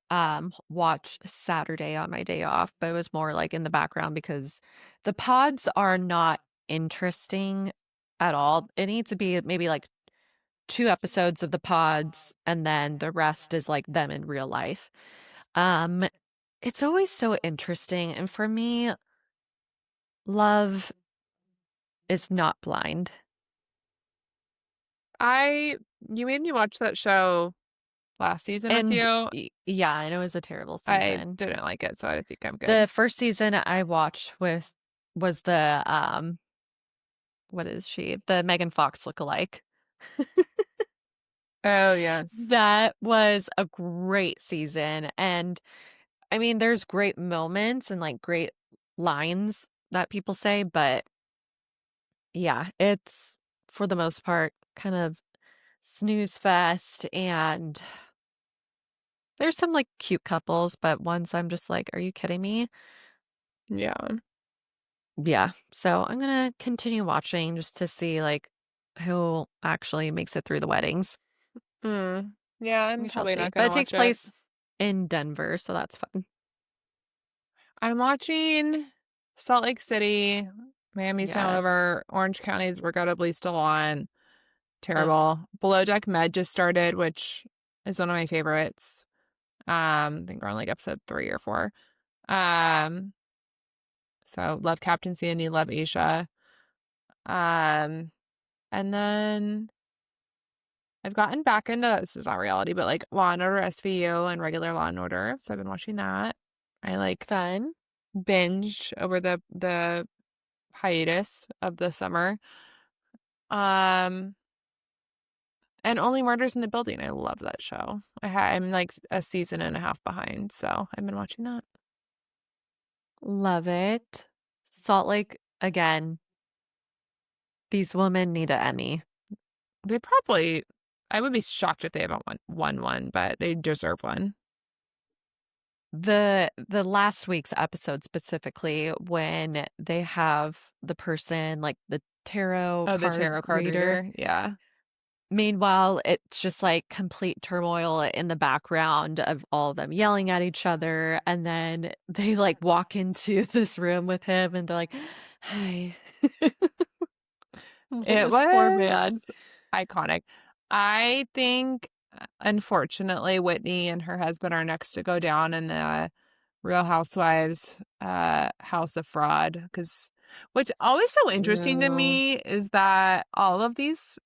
watch Saturday on my day off, but it was more like in the background because the pods are not interesting at all. It needs to be maybe like 2 episodes of the pods and then the rest is like them in real life. Um it's always so interesting, and for me, love is not blind.
You made me watch that show last season with
And
you.
yeah, and it was a terrible
I
season.
didn't like it, so I think I'm
The
good.
first season I watched with was the what is she? The Megan Fox lookalike.
Oh, yes.
That was a great season. And I mean, there's great moments and like great lines that people say, but yeah, it's for the most part kind of snooze fest. And there's some like cute couples, but ones I'm just like, are you kidding me?
Yeah.
Yeah. So I'm gonna continue watching just to see like who actually makes it through the weddings.
Yeah, I'm
We shall
probably
see.
not
But
gonna
it takes
watch it.
place in Denver, so that's fun.
I'm watching Salt Lake City, Miami's now
Yes.
over, Orange County's regrettably still on.
Ugh.
Terrible. Below Deck Med just started, which is one of my favorites. I think we're on like episode 3 or 4. Um, so love Captain Sandy, love Asia. Um, and then I've gotten back into, this is not reality, but like Law and Order SVU and regular Law and Order. So I've been watching that. I like
Fun.
binged over the hiatus of the summer. Um, and Only Murders in the Building. I love that show. I'm like a season and a half behind, so I've been watching that.
Love it. Salt Lake, again, these women need an Emmy.
They probably, I would be shocked if they haven't won one, but they deserve one.
The last week's episode specifically, when they have the person, like the tarot
Oh, the
card
tarot card
reader,
reader. Yeah.
meanwhile, it's just, like, complete turmoil in the background of all of them yelling at each other, and then they, like, walk into this room with him, and they're like, "Hi."
It
This poor man.
was iconic. I think, unfortunately, Whitney and her husband are next to go down in the Real Housewives, House of Fraud, because what's always so interesting to
No.
me is that all of these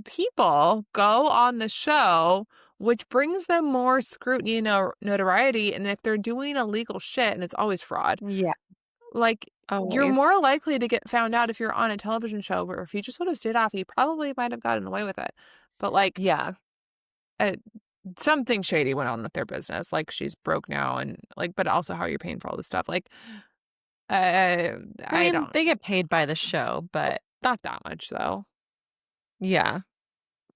people go on the show, which brings them more scrutiny and notoriety, and if they're doing illegal shit, and it's always fraud,
Yeah,
like, you're
always.
more likely to get found out if you're on a television show, where if you just would've stayed off, you probably might have gotten away with it. But, like,
Yeah.
uh, something shady went on with their business, like, she's broke now and, like, but also how you're paying for all this stuff, like,
I
I
mean,
don't
they get paid by the show, but
not that much, though.
yeah,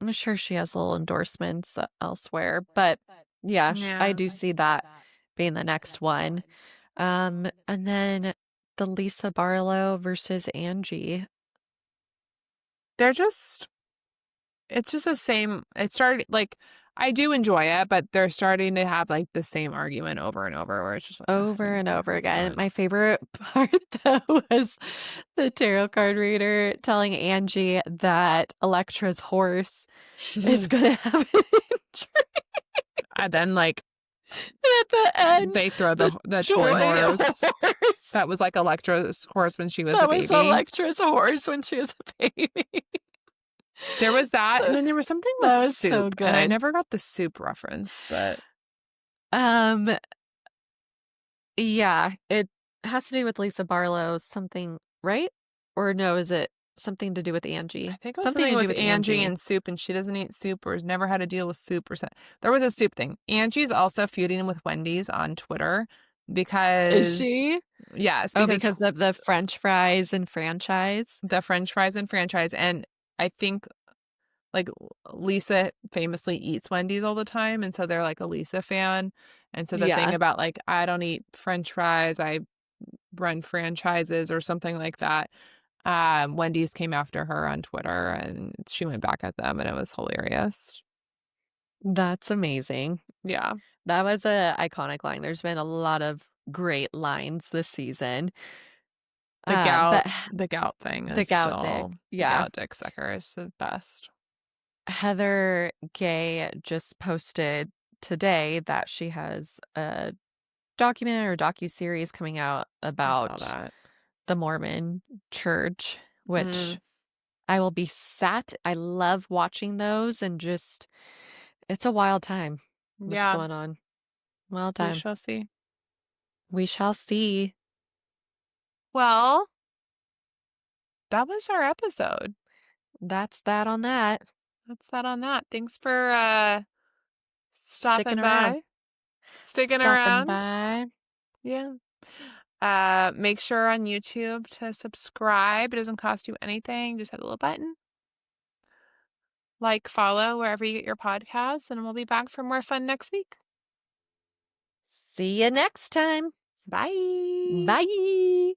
I'm sure she has little endorsements elsewhere, but yeah, I
Yeah.
do see that being the next one. And then the Lisa Barlow versus Angie.
They're just it's just the same it started like, I do enjoy it, but they're starting to have, like, the same argument over and over where it's just like, "Ugh,
Over and over
I'm
again.
done."
My favorite part, though, was the tarot card reader telling Angie that Electra's horse is gonna have an injury.
And then, like,
And at the end,
they throw
the
the toy
toy
horse
horse.
that was like Electra's horse when she was a
That was
baby.
Electra's horse when she was a baby.
There was that, and then there was something with
That was so
soup, and I
good.
never got the soup reference, but
Um, yeah, it has to do with Lisa Barlow something, right? Or no, is it something to do with
I
Angie?
think it was
Something
something
to do
with
with
Angie
Angie.
and soup, and she doesn't eat soup or has never had to deal with soup or something. There was a soup thing. Angie's also feuding with Wendy's on Twitter
Is
because
she?
yes,
Oh,
because
because of the french fries and franchise?
the French fries and franchise, and I think, like, Lisa famously eats Wendy's all the time, and so they're, like, a Lisa fan, and so the thing
Yeah,
about, like, "I don't eat french fries, I run franchises," or something like that, Wendy's came after her on Twitter, and she went back at them, and it was hilarious.
that's amazing.
Yeah.
That was a iconic line. There's been a lot of great lines this season. But
The gout thing
the
is
gout dick,
still the
yeah.
gout dick sucker is the best.
Heather Gay just posted today that she has a document or docuseries coming out
I saw
about
that.
the Mormon church,
Mm,
which I love watching those and just it's a wild time what's
yeah,
going on. Wild
we
time.
shall see.
We shall see.
Well, that was our episode.
That's that on that.
That's that on that. Thanks for,
Sticking
stopping
around.
by, sticking
Stopping
around.
by.
Yeah. Make sure on YouTube to subscribe. It doesn't cost you anything. Just hit the little button. Like, follow wherever you get your podcasts, and we'll be back for more fun next week.
See you next time.
Bye.
Bye.